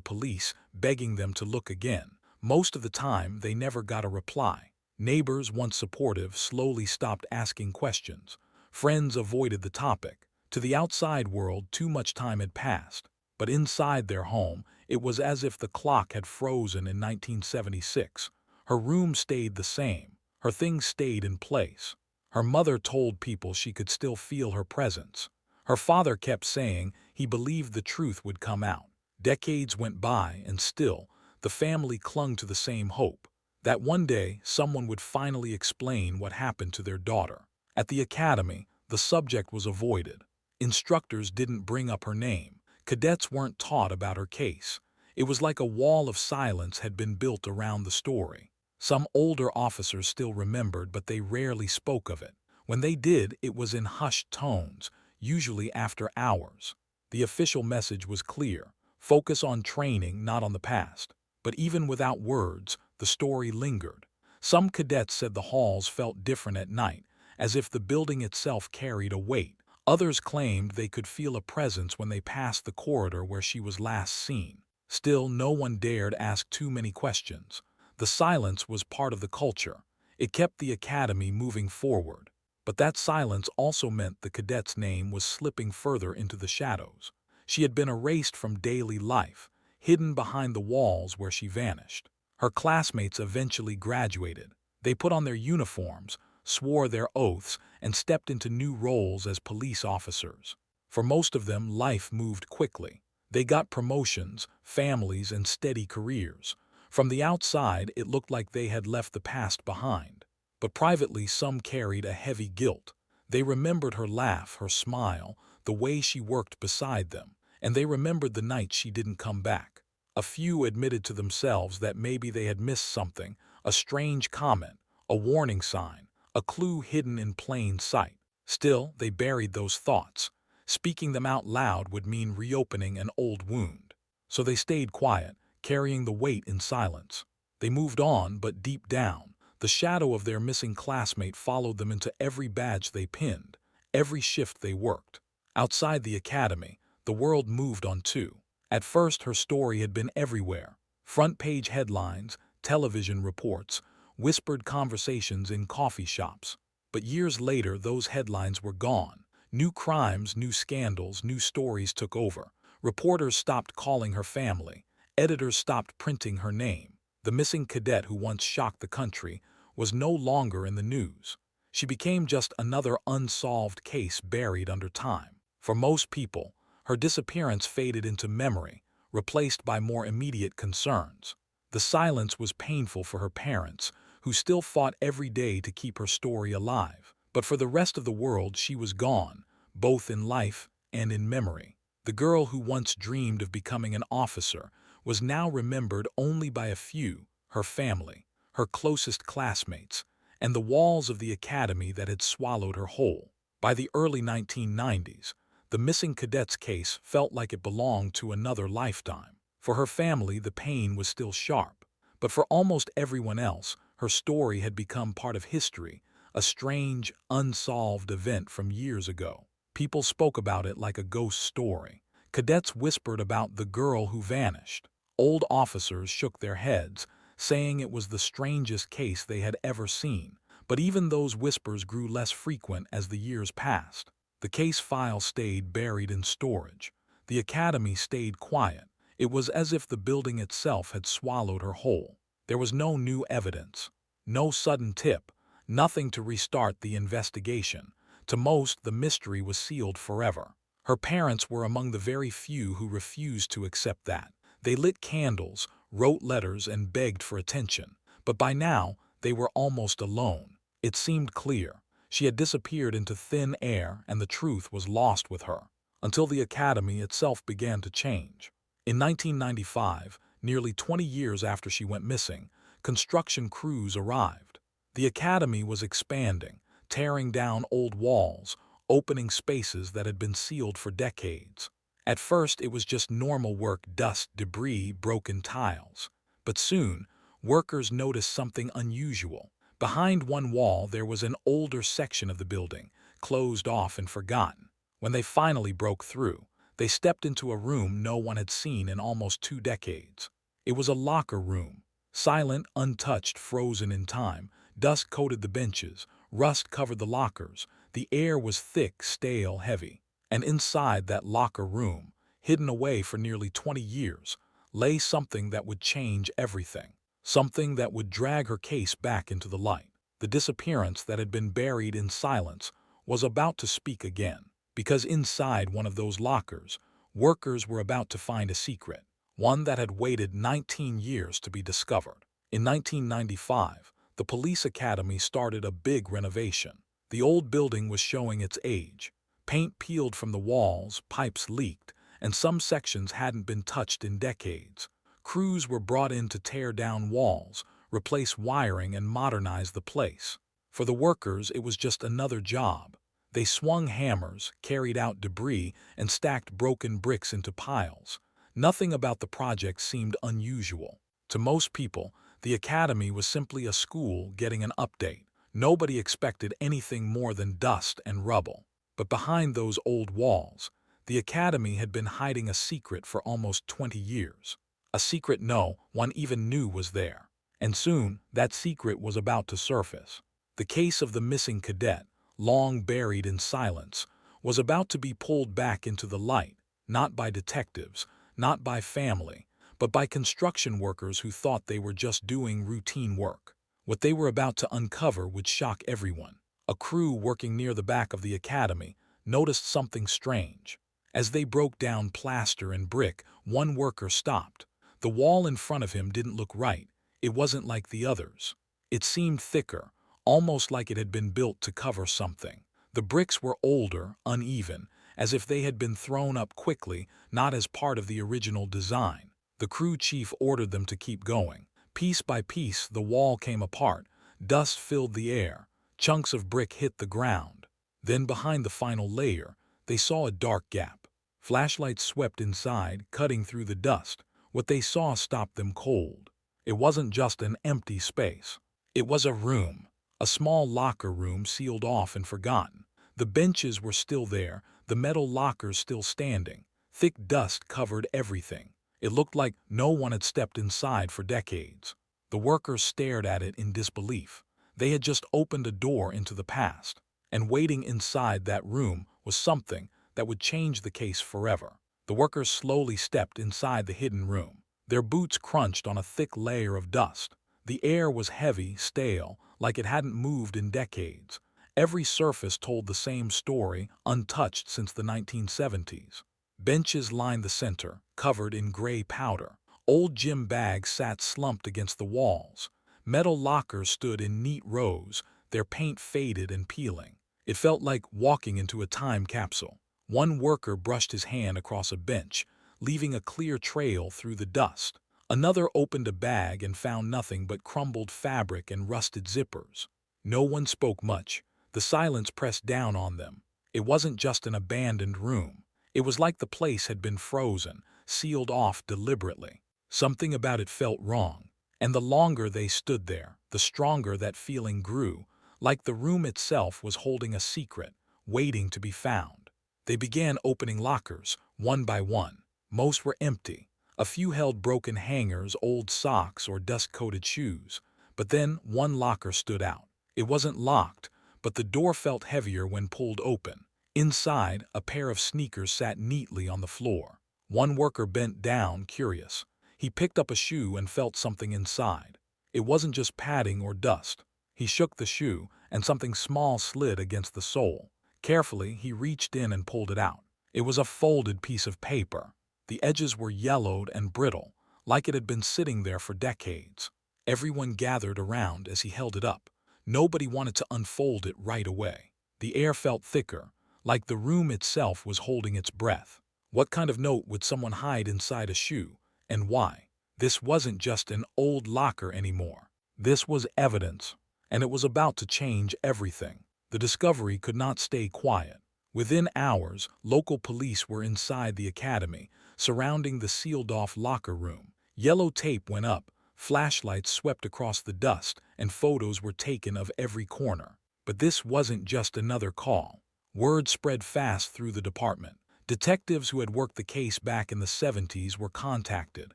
police, begging them to look again. Most of the time, they never got a reply. Neighbors, once supportive, slowly stopped asking questions. Friends avoided the topic. To the outside world, too much time had passed. But inside their home, it was as if the clock had frozen in 1976. Her room stayed the same. Her things stayed in place. Her mother told people she could still feel her presence. Her father kept saying he believed the truth would come out. Decades went by, and still, the family clung to the same hope, that one day someone would finally explain what happened to their daughter. At the academy, the subject was avoided. Instructors didn't bring up her name. Cadets weren't taught about her case. It was like a wall of silence had been built around the story. Some older officers still remembered, but they rarely spoke of it. When they did, it was in hushed tones, usually after hours. The official message was clear: focus on training, not on the past. But even without words, the story lingered. Some cadets said the halls felt different at night, as if the building itself carried a weight. Others claimed they could feel a presence when they passed the corridor where she was last seen. Still, no one dared ask too many questions. The silence was part of the culture. It kept the academy moving forward. But that silence also meant the cadet's name was slipping further into the shadows. She had been erased from daily life, hidden behind the walls where she vanished. Her classmates eventually graduated. They put on their uniforms, swore their oaths, and stepped into new roles as police officers. For most of them, life moved quickly. They got promotions, families, and steady careers. From the outside, it looked like they had left the past behind. But privately, some carried a heavy guilt. They remembered her laugh, her smile, the way she worked beside them, and they remembered the night she didn't come back. A few admitted to themselves that maybe they had missed something, a strange comment, a warning sign, a clue hidden in plain sight. Still, they buried those thoughts. Speaking them out loud would mean reopening an old wound. So they stayed quiet, carrying the weight in silence. They moved on, but deep down, the shadow of their missing classmate followed them into every badge they pinned, every shift they worked. Outside the academy, the world moved on too. At first, her story had been everywhere: front-page headlines, television reports, whispered conversations in coffee shops. But years later, those headlines were gone. New crimes, new scandals, new stories took over. Reporters stopped calling her family. Editors stopped printing her name. The missing cadet who once shocked the country was no longer in the news. She became just another unsolved case buried under time. For most people, her disappearance faded into memory, replaced by more immediate concerns. The silence was painful for her parents, who still fought every day to keep her story alive. But for the rest of the world, she was gone, both in life and in memory. The girl who once dreamed of becoming an officer was now remembered only by a few: her family, her closest classmates, and the walls of the academy that had swallowed her whole. By the early 1990s, the missing cadet's case felt like it belonged to another lifetime. For her family, the pain was still sharp. But for almost everyone else, her story had become part of history, a strange, unsolved event from years ago. People spoke about it like a ghost story. Cadets whispered about the girl who vanished. Old officers shook their heads, saying it was the strangest case they had ever seen. But even those whispers grew less frequent as the years passed. The case file stayed buried in storage. The academy stayed quiet. It was as if the building itself had swallowed her whole. There was no new evidence, no sudden tip, nothing to restart the investigation. To most, the mystery was sealed forever. Her parents were among the very few who refused to accept that. They lit candles, wrote letters, and begged for attention. But by now, they were almost alone. It seemed clear. She had disappeared into thin air, and the truth was lost with her, until the academy itself began to change. In 1995, nearly 20 years after she went missing, construction crews arrived. The academy was expanding, tearing down old walls, opening spaces that had been sealed for decades. At first, it was just normal work: dust, debris, broken tiles. But soon, workers noticed something unusual. Behind one wall there was an older section of the building, closed off and forgotten. When they finally broke through, they stepped into a room no one had seen in almost 2 decades. It was a locker room. Silent, untouched, frozen in time. Dust coated the benches, rust covered the lockers. The air was thick, stale, heavy. And inside that locker room, hidden away for nearly 20 years, lay something that would change everything. Something that would drag her case back into the light. The disappearance that had been buried in silence was about to speak again, because inside one of those lockers, workers were about to find a secret, one that had waited 19 years to be discovered. In 1995, the police academy started a big renovation. The old building was showing its age. Paint peeled from the walls, pipes leaked, and some sections hadn't been touched in decades. Crews were brought in to tear down walls, replace wiring, and modernize the place. For the workers, it was just another job. They swung hammers, carried out debris, and stacked broken bricks into piles. Nothing about the project seemed unusual. To most people, the academy was simply a school getting an update. Nobody expected anything more than dust and rubble. But behind those old walls, the academy had been hiding a secret for almost 20 years. A secret no one even knew was there. And soon, that secret was about to surface. The case of the missing cadet, long buried in silence, was about to be pulled back into the light, not by detectives, not by family, but by construction workers who thought they were just doing routine work. What they were about to uncover would shock everyone. A crew working near the back of the academy noticed something strange. As they broke down plaster and brick, one worker stopped. The wall in front of him didn't look right. It wasn't like the others. It seemed thicker, almost like it had been built to cover something. The bricks were older, uneven, as if they had been thrown up quickly, not as part of the original design. The crew chief ordered them to keep going. Piece by piece, the wall came apart. Dust filled the air. Chunks of brick hit the ground. Then behind the final layer, they saw a dark gap. Flashlights swept inside, cutting through the dust. What they saw stopped them cold. It wasn't just an empty space. It was a room, a small locker room sealed off and forgotten. The benches were still there, the metal lockers still standing. Thick dust covered everything. It looked like no one had stepped inside for decades. The workers stared at it in disbelief. They had just opened a door into the past, and waiting inside that room was something that would change the case forever. The workers slowly stepped inside the hidden room. Their boots crunched on a thick layer of dust. The air was heavy, stale, like it hadn't moved in decades. Every surface told the same story, untouched since the 1970s. Benches lined the center, covered in gray powder. Old gym bags sat slumped against the walls. Metal lockers stood in neat rows, their paint faded and peeling. It felt like walking into a time capsule. One worker brushed his hand across a bench, leaving a clear trail through the dust. Another opened a bag and found nothing but crumbled fabric and rusted zippers. No one spoke much. The silence pressed down on them. It wasn't just an abandoned room. It was like the place had been frozen, sealed off deliberately. Something about it felt wrong. And the longer they stood there, the stronger that feeling grew, like the room itself was holding a secret, waiting to be found. They began opening lockers, one by one. Most were empty. A few held broken hangers, old socks, or dust-coated shoes. But then one locker stood out. It wasn't locked, but the door felt heavier when pulled open. Inside, a pair of sneakers sat neatly on the floor. One worker bent down, curious. He picked up a shoe and felt something inside. It wasn't just padding or dust. He shook the shoe, and something small slid against the sole. Carefully, he reached in and pulled it out. It was a folded piece of paper. The edges were yellowed and brittle, like it had been sitting there for decades. Everyone gathered around as he held it up. Nobody wanted to unfold it right away. The air felt thicker, like the room itself was holding its breath. What kind of note would someone hide inside a shoe, and why? This wasn't just an old locker anymore. This was evidence, and it was about to change everything. The discovery could not stay quiet. Within hours, local police were inside the academy, surrounding the sealed-off locker room. Yellow tape went up, Flashlights swept across the dust, and photos were taken of every corner. But this wasn't just another call. Word spread fast through the department. Detectives who had worked the case back in the 70s were contacted.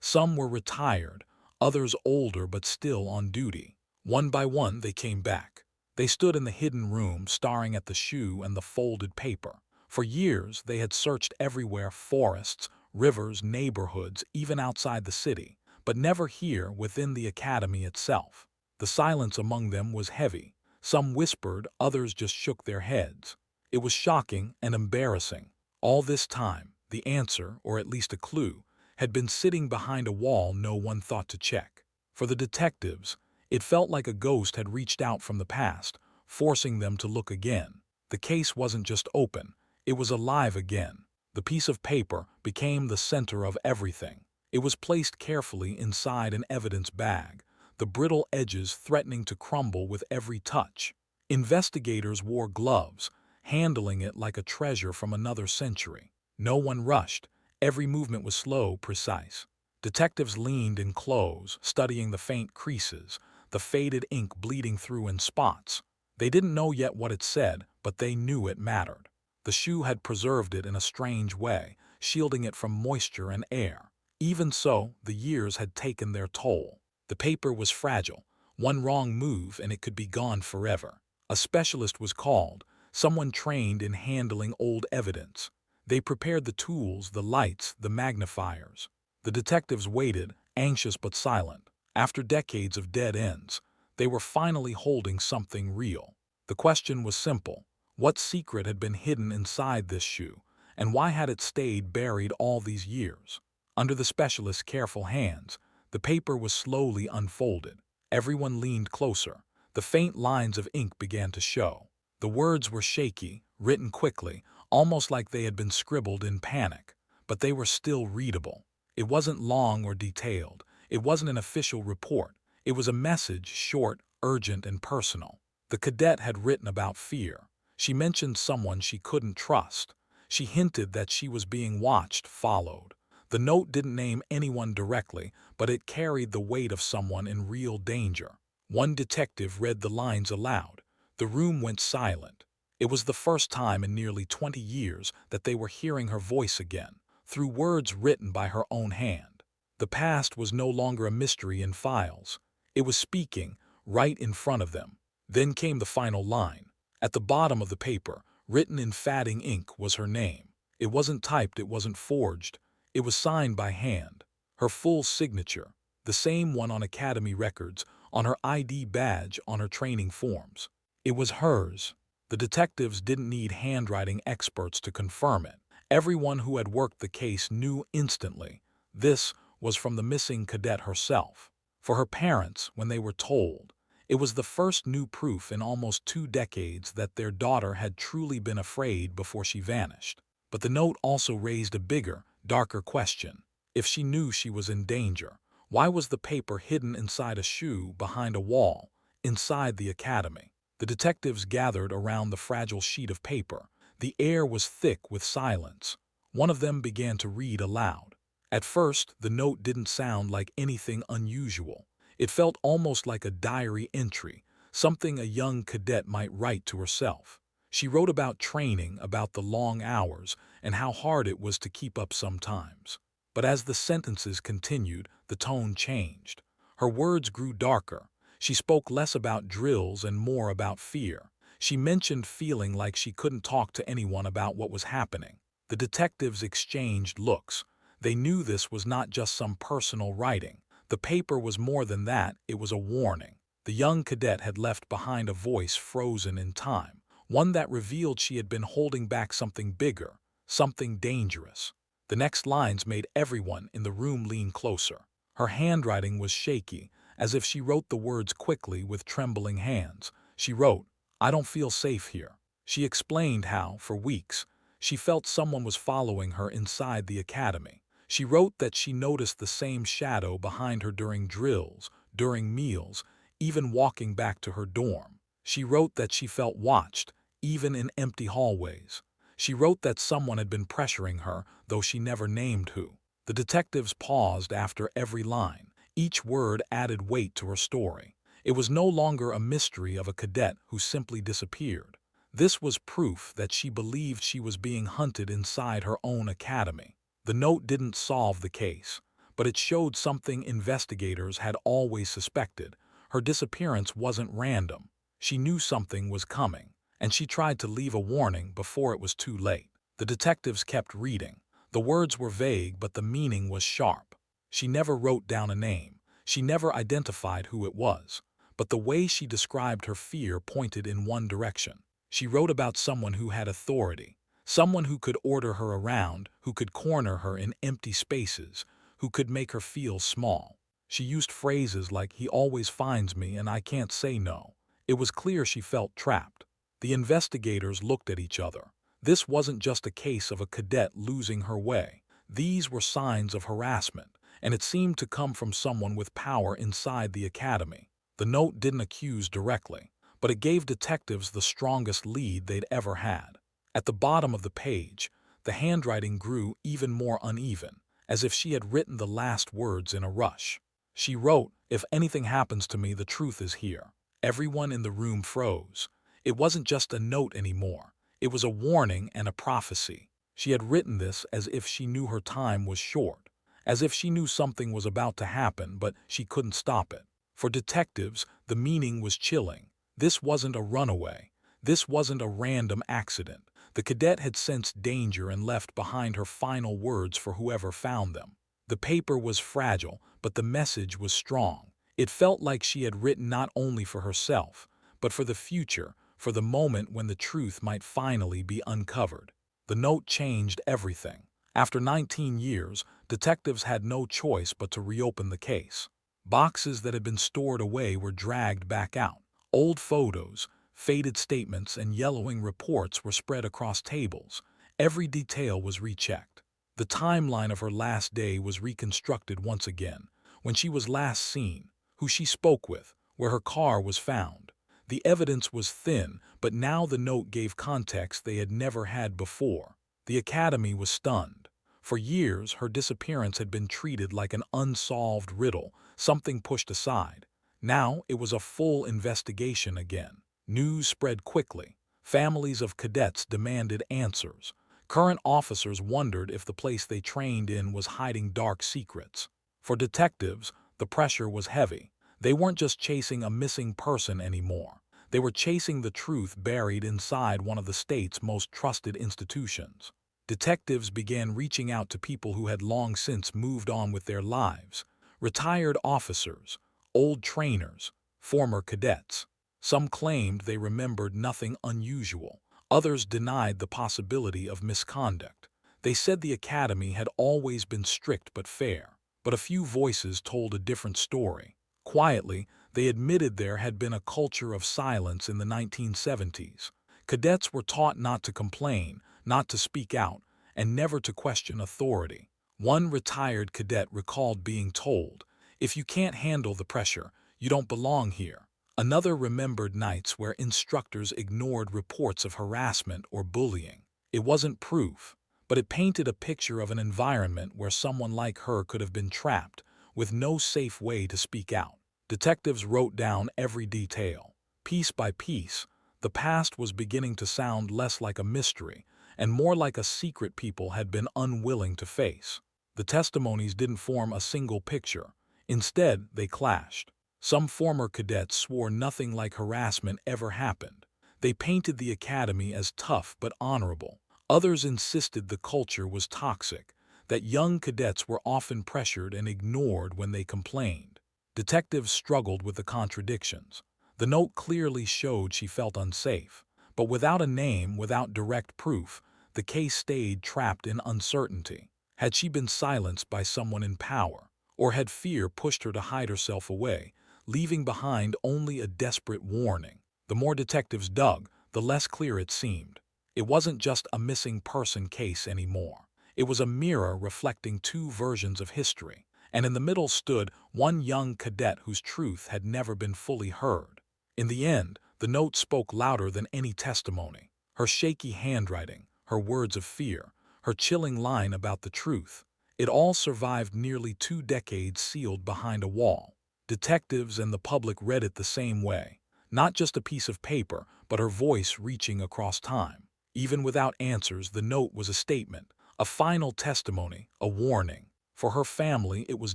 Some were retired, others older but still on duty. One by one, they came back. They stood in the hidden room, staring at the shoe and the folded paper. For years, they had searched everywhere: forests, rivers, neighborhoods, even outside the city, but never here within the academy itself. The silence among them was heavy. Some whispered, others just shook their heads. It was shocking and embarrassing. All this time, the answer, or at least a clue, had been sitting behind a wall no one thought to check. For the detectives, it felt like a ghost had reached out from the past, forcing them to look again. The case wasn't just open, it was alive again. The piece of paper became the center of everything. It was placed carefully inside an evidence bag, the brittle edges threatening to crumble with every touch. Investigators wore gloves, handling it like a treasure from another century. No one rushed. Every movement was slow, precise. Detectives leaned in close, studying the faint creases, the faded ink bleeding through in spots. They didn't know yet what it said, but they knew it mattered. The shoe had preserved it in a strange way, shielding it from moisture and air. Even so, the years had taken their toll. The paper was fragile. One wrong move and it could be gone forever. A specialist was called, someone trained in handling old evidence. They prepared the tools, the lights, the magnifiers. The detectives waited, anxious but silent. After decades of dead ends, they were finally holding something real. The question was simple. What secret had been hidden inside this shoe, and why had it stayed buried all these years? Under the specialist's careful hands, the paper was slowly unfolded. Everyone leaned closer. The faint lines of ink began to show. The words were shaky, written quickly, almost like they had been scribbled in panic. But they were still readable. It wasn't long or detailed. It wasn't an official report. It was a message, short, urgent, and personal. The cadet had written about fear. She mentioned someone she couldn't trust. She hinted that she was being watched, followed. The note didn't name anyone directly, but it carried the weight of someone in real danger. One detective read the lines aloud. The room went silent. It was the first time in nearly 20 years that they were hearing her voice again, through words written by her own hand. The past was no longer a mystery in files. It was speaking, right in front of them. Then came the final line. At the bottom of the paper, written in fading ink, was her name. It wasn't typed, it wasn't forged. It was signed by hand. Her full signature, the same one on academy records, on her ID badge, on her training forms. It was hers. The detectives didn't need handwriting experts to confirm it. Everyone who had worked the case knew instantly. This was from the missing cadet herself. For her parents, when they were told, it was the first new proof in almost 2 decades that their daughter had truly been afraid before she vanished. But the note also raised a bigger, darker question. If she knew she was in danger, why was the paper hidden inside a shoe behind a wall, inside the academy? The detectives gathered around the fragile sheet of paper. The air was thick with silence. One of them began to read aloud. At first, the note didn't sound like anything unusual. It felt almost like a diary entry, something a young cadet might write to herself. She wrote about training, about the long hours, and how hard it was to keep up sometimes. But as the sentences continued, the tone changed. Her words grew darker. She spoke less about drills and more about fear. She mentioned feeling like she couldn't talk to anyone about what was happening. The detectives exchanged looks. They knew this was not just some personal writing. The paper was more than that, it was a warning. The young cadet had left behind a voice frozen in time, one that revealed she had been holding back something bigger, something dangerous. The next lines made everyone in the room lean closer. Her handwriting was shaky, as if she wrote the words quickly with trembling hands. She wrote, "I don't feel safe here." She explained how, for weeks, she felt someone was following her inside the academy. She wrote that she noticed the same shadow behind her during drills, during meals, even walking back to her dorm. She wrote that she felt watched, even in empty hallways. She wrote that someone had been pressuring her, though she never named who. The detectives paused after every line. Each word added weight to her story. It was no longer a mystery of a cadet who simply disappeared. This was proof that she believed she was being hunted inside her own academy. The note didn't solve the case, but it showed something investigators had always suspected. Her disappearance wasn't random. She knew something was coming, and she tried to leave a warning before it was too late. The detectives kept reading. The words were vague, but the meaning was sharp. She never wrote down a name. She never identified who it was. But the way she described her fear pointed in one direction. She wrote about someone who had authority, someone who could order her around, who could corner her in empty spaces, who could make her feel small. She used phrases like, "He always finds me and I can't say no." It was clear she felt trapped. The investigators looked at each other. This wasn't just a case of a cadet losing her way. These were signs of harassment, and it seemed to come from someone with power inside the academy. The note didn't accuse directly, but it gave detectives the strongest lead they'd ever had. At the bottom of the page, the handwriting grew even more uneven, as if she had written the last words in a rush. She wrote, "If anything happens to me, the truth is here." Everyone in the room froze. It wasn't just a note anymore. It was a warning and a prophecy. She had written this as if she knew her time was short, as if she knew something was about to happen, but she couldn't stop it. For detectives, the meaning was chilling. This wasn't a runaway. This wasn't a random accident. The cadet had sensed danger and left behind her final words for whoever found them. The paper was fragile, but the message was strong. It felt like she had written not only for herself, but for the future, for the moment when the truth might finally be uncovered. The note changed everything. After 19 years, detectives had no choice but to reopen the case. Boxes that had been stored away were dragged back out. Old photos, faded statements, and yellowing reports were spread across tables. Every detail was rechecked. The timeline of her last day was reconstructed once again. When she was last seen, who she spoke with, where her car was found. The evidence was thin, but now the note gave context they had never had before. The academy was stunned. For years, her disappearance had been treated like an unsolved riddle, something pushed aside. Now it was a full investigation again. News spread quickly. Families of cadets demanded answers. Current officers wondered if the place they trained in was hiding dark secrets. For detectives, the pressure was heavy. They weren't just chasing a missing person anymore. They were chasing the truth buried inside one of the state's most trusted institutions. Detectives began reaching out to people who had long since moved on with their lives. Retired officers, old trainers, former cadets. Some claimed they remembered nothing unusual. Others denied the possibility of misconduct. They said the academy had always been strict but fair. But a few voices told a different story. Quietly, they admitted there had been a culture of silence in the 1970s. Cadets were taught not to complain, not to speak out, and never to question authority. One retired cadet recalled being told, "If you can't handle the pressure, you don't belong here." Another remembered nights where instructors ignored reports of harassment or bullying. It wasn't proof, but it painted a picture of an environment where someone like her could have been trapped, with no safe way to speak out. Detectives wrote down every detail. Piece by piece, the past was beginning to sound less like a mystery and more like a secret people had been unwilling to face. The testimonies didn't form a single picture. Instead, they clashed. Some former cadets swore nothing like harassment ever happened. They painted the academy as tough but honorable. Others insisted the culture was toxic, that young cadets were often pressured and ignored when they complained. Detectives struggled with the contradictions. The note clearly showed she felt unsafe, but without a name, without direct proof, the case stayed trapped in uncertainty. Had she been silenced by someone in power, or had fear pushed her to hide herself away, leaving behind only a desperate warning? The more detectives dug, the less clear it seemed. It wasn't just a missing person case anymore. It was a mirror reflecting two versions of history, and in the middle stood one young cadet whose truth had never been fully heard. In the end, the note spoke louder than any testimony. Her shaky handwriting, her words of fear, her chilling line about the truth. It all survived nearly 2 decades sealed behind a wall. Detectives and the public read it the same way. Not just a piece of paper, but her voice reaching across time. Even without answers, the note was a statement, a final testimony, a warning. For her family, it was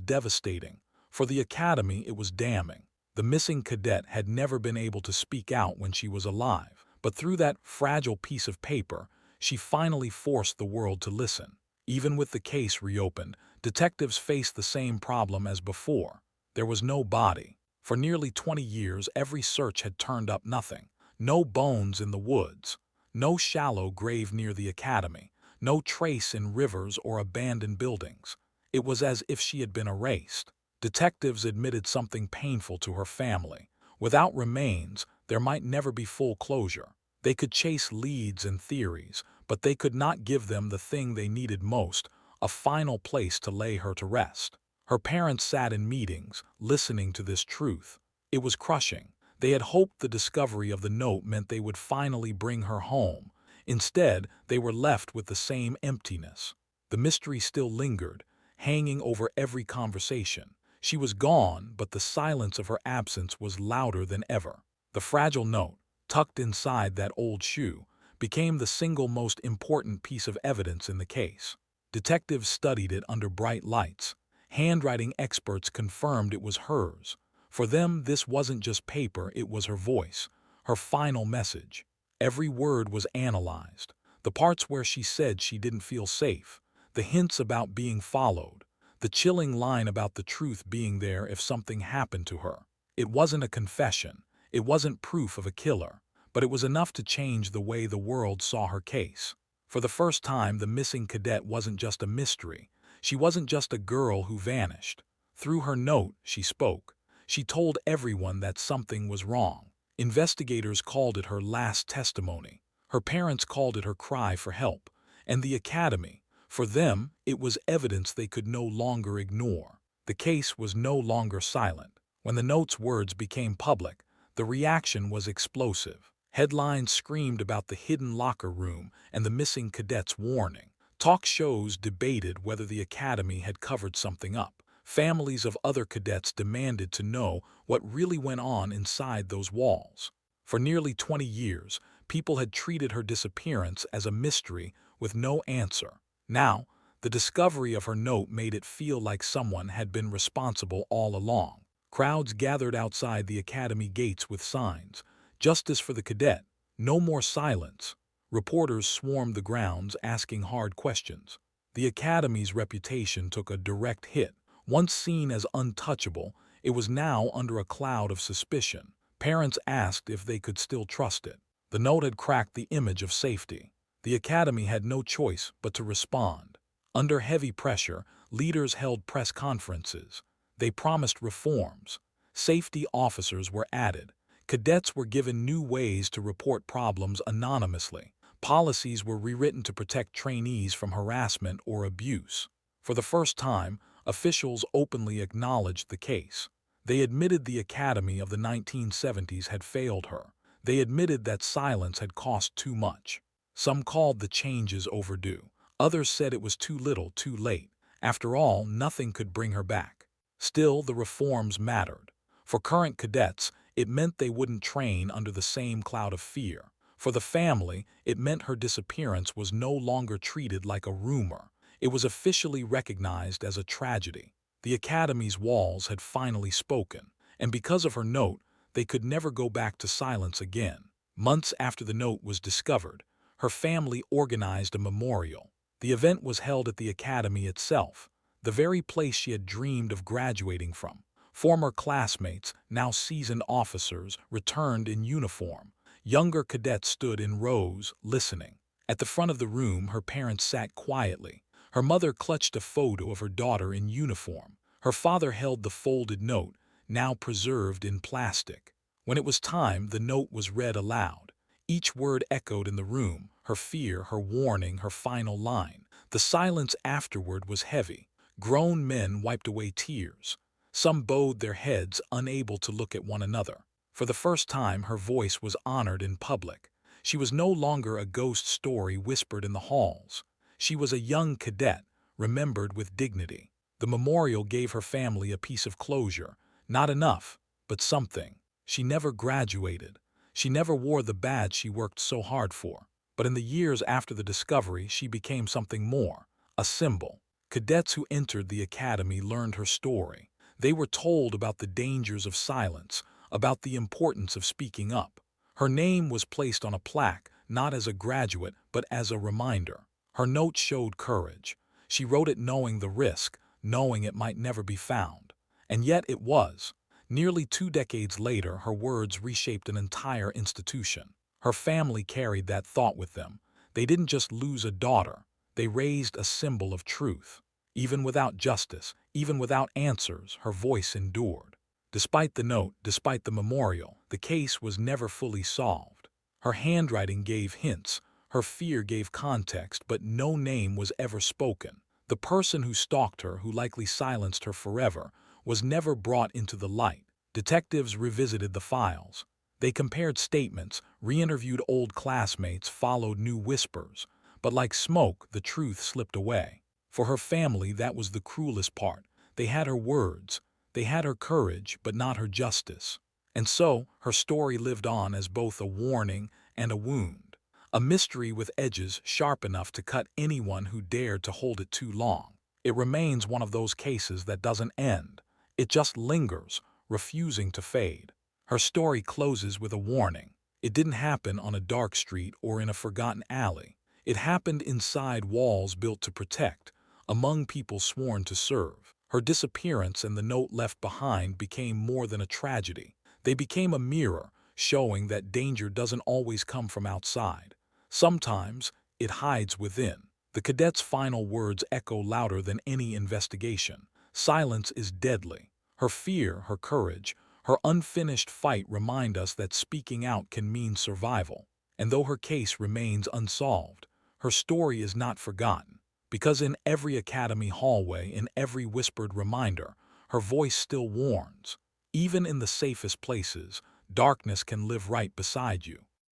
devastating. For the academy, it was damning. The missing cadet had never been able to speak out when she was alive, but through that fragile piece of paper, she finally forced the world to listen. Even with the case reopened, detectives faced the same problem as before. There was no body. For nearly 20 years, every search had turned up nothing. No bones in the woods. No shallow grave near the academy. No trace in rivers or abandoned buildings. It was as if she had been erased. Detectives admitted something painful to her family. Without remains, there might never be full closure. They could chase leads and theories, but they could not give them the thing they needed most, a final place to lay her to rest. Her parents sat in meetings, listening to this truth. It was crushing. They had hoped the discovery of the note meant they would finally bring her home. Instead, they were left with the same emptiness. The mystery still lingered, hanging over every conversation. She was gone, but the silence of her absence was louder than ever. The fragile note, tucked inside that old shoe, became the single most important piece of evidence in the case. Detectives studied it under bright lights. Handwriting experts confirmed it was hers. For them, this wasn't just paper, it was her voice, her final message. Every word was analyzed. The parts where she said she didn't feel safe, the hints about being followed, the chilling line about the truth being there if something happened to her. It wasn't a confession. It wasn't proof of a killer, but it was enough to change the way the world saw her case. For the first time, the missing cadet wasn't just a mystery. She wasn't just a girl who vanished. Through her note, she spoke. She told everyone that something was wrong. Investigators called it her last testimony. Her parents called it her cry for help. And the academy, for them, it was evidence they could no longer ignore. The case was no longer silent. When the note's words became public, the reaction was explosive. Headlines screamed about the hidden locker room and the missing cadet's warning. Talk shows debated whether the academy had covered something up. Families of other cadets demanded to know what really went on inside those walls. For nearly 20 years, people had treated her disappearance as a mystery with no answer. Now, the discovery of her note made it feel like someone had been responsible all along. Crowds gathered outside the academy gates with signs, "Justice for the cadet, no more silence." Reporters swarmed the grounds asking hard questions. The academy's reputation took a direct hit. Once seen as untouchable, it was now under a cloud of suspicion. Parents asked if they could still trust it. The note had cracked the image of safety. The academy had no choice but to respond. Under heavy pressure, leaders held press conferences. They promised reforms. Safety officers were added. Cadets were given new ways to report problems anonymously. Policies were rewritten to protect trainees from harassment or abuse. For the first time, officials openly acknowledged the case. They admitted the academy of the 1970s had failed her. They admitted that silence had cost too much. Some called the changes overdue. Others said it was too little, too late. After all, nothing could bring her back. Still, the reforms mattered. For current cadets, it meant they wouldn't train under the same cloud of fear. For the family, it meant her disappearance was no longer treated like a rumor. It was officially recognized as a tragedy. The academy's walls had finally spoken, and because of her note, they could never go back to silence again. Months after the note was discovered, her family organized a memorial. The event was held at the academy itself, the very place she had dreamed of graduating from. Former classmates, now seasoned officers, returned in uniform. Younger cadets stood in rows, listening. At the front of the room, her parents sat quietly. Her mother clutched a photo of her daughter in uniform. Her father held the folded note, now preserved in plastic. When it was time, the note was read aloud. Each word echoed in the room, her fear, her warning, her final line. The silence afterward was heavy. Grown men wiped away tears. Some bowed their heads, unable to look at one another. For the first time, her voice was honored in public. She was no longer a ghost story whispered in the halls. She was a young cadet, remembered with dignity. The memorial gave her family a piece of closure. Not enough, but something. She never graduated. She never wore the badge she worked so hard for. But in the years after the discovery, she became something more, a symbol. Cadets who entered the academy learned her story. They were told about the dangers of silence, about the importance of speaking up. Her name was placed on a plaque, not as a graduate, but as a reminder. Her note showed courage. She wrote it knowing the risk, knowing it might never be found. And yet it was. Nearly 2 decades later, her words reshaped an entire institution. Her family carried that thought with them. They didn't just lose a daughter, they raised a symbol of truth. Even without justice, even without answers, her voice endured. Despite the note, despite the memorial, the case was never fully solved. Her handwriting gave hints, her fear gave context, but no name was ever spoken. The person who stalked her, who likely silenced her forever, was never brought into the light. Detectives revisited the files. They compared statements, re-interviewed old classmates, followed new whispers. But like smoke, the truth slipped away. For her family, that was the cruelest part. They had her words, they had her courage, but not her justice. And so, her story lived on as both a warning and a wound. A mystery with edges sharp enough to cut anyone who dared to hold it too long. It remains one of those cases that doesn't end. It just lingers, refusing to fade. Her story closes with a warning. It didn't happen on a dark street or in a forgotten alley. It happened inside walls built to protect, among people sworn to serve. Her disappearance and the note left behind became more than a tragedy. They became a mirror, showing that danger doesn't always come from outside. Sometimes it hides within. The cadet's final words echo louder than any investigation. Silence is deadly. Her fear, her courage, her unfinished fight remind us that speaking out can mean survival. And though her case remains unsolved, her story is not forgotten. Because in every academy hallway, in every whispered reminder, her voice still warns. Even in the safest places, darkness can live right beside you.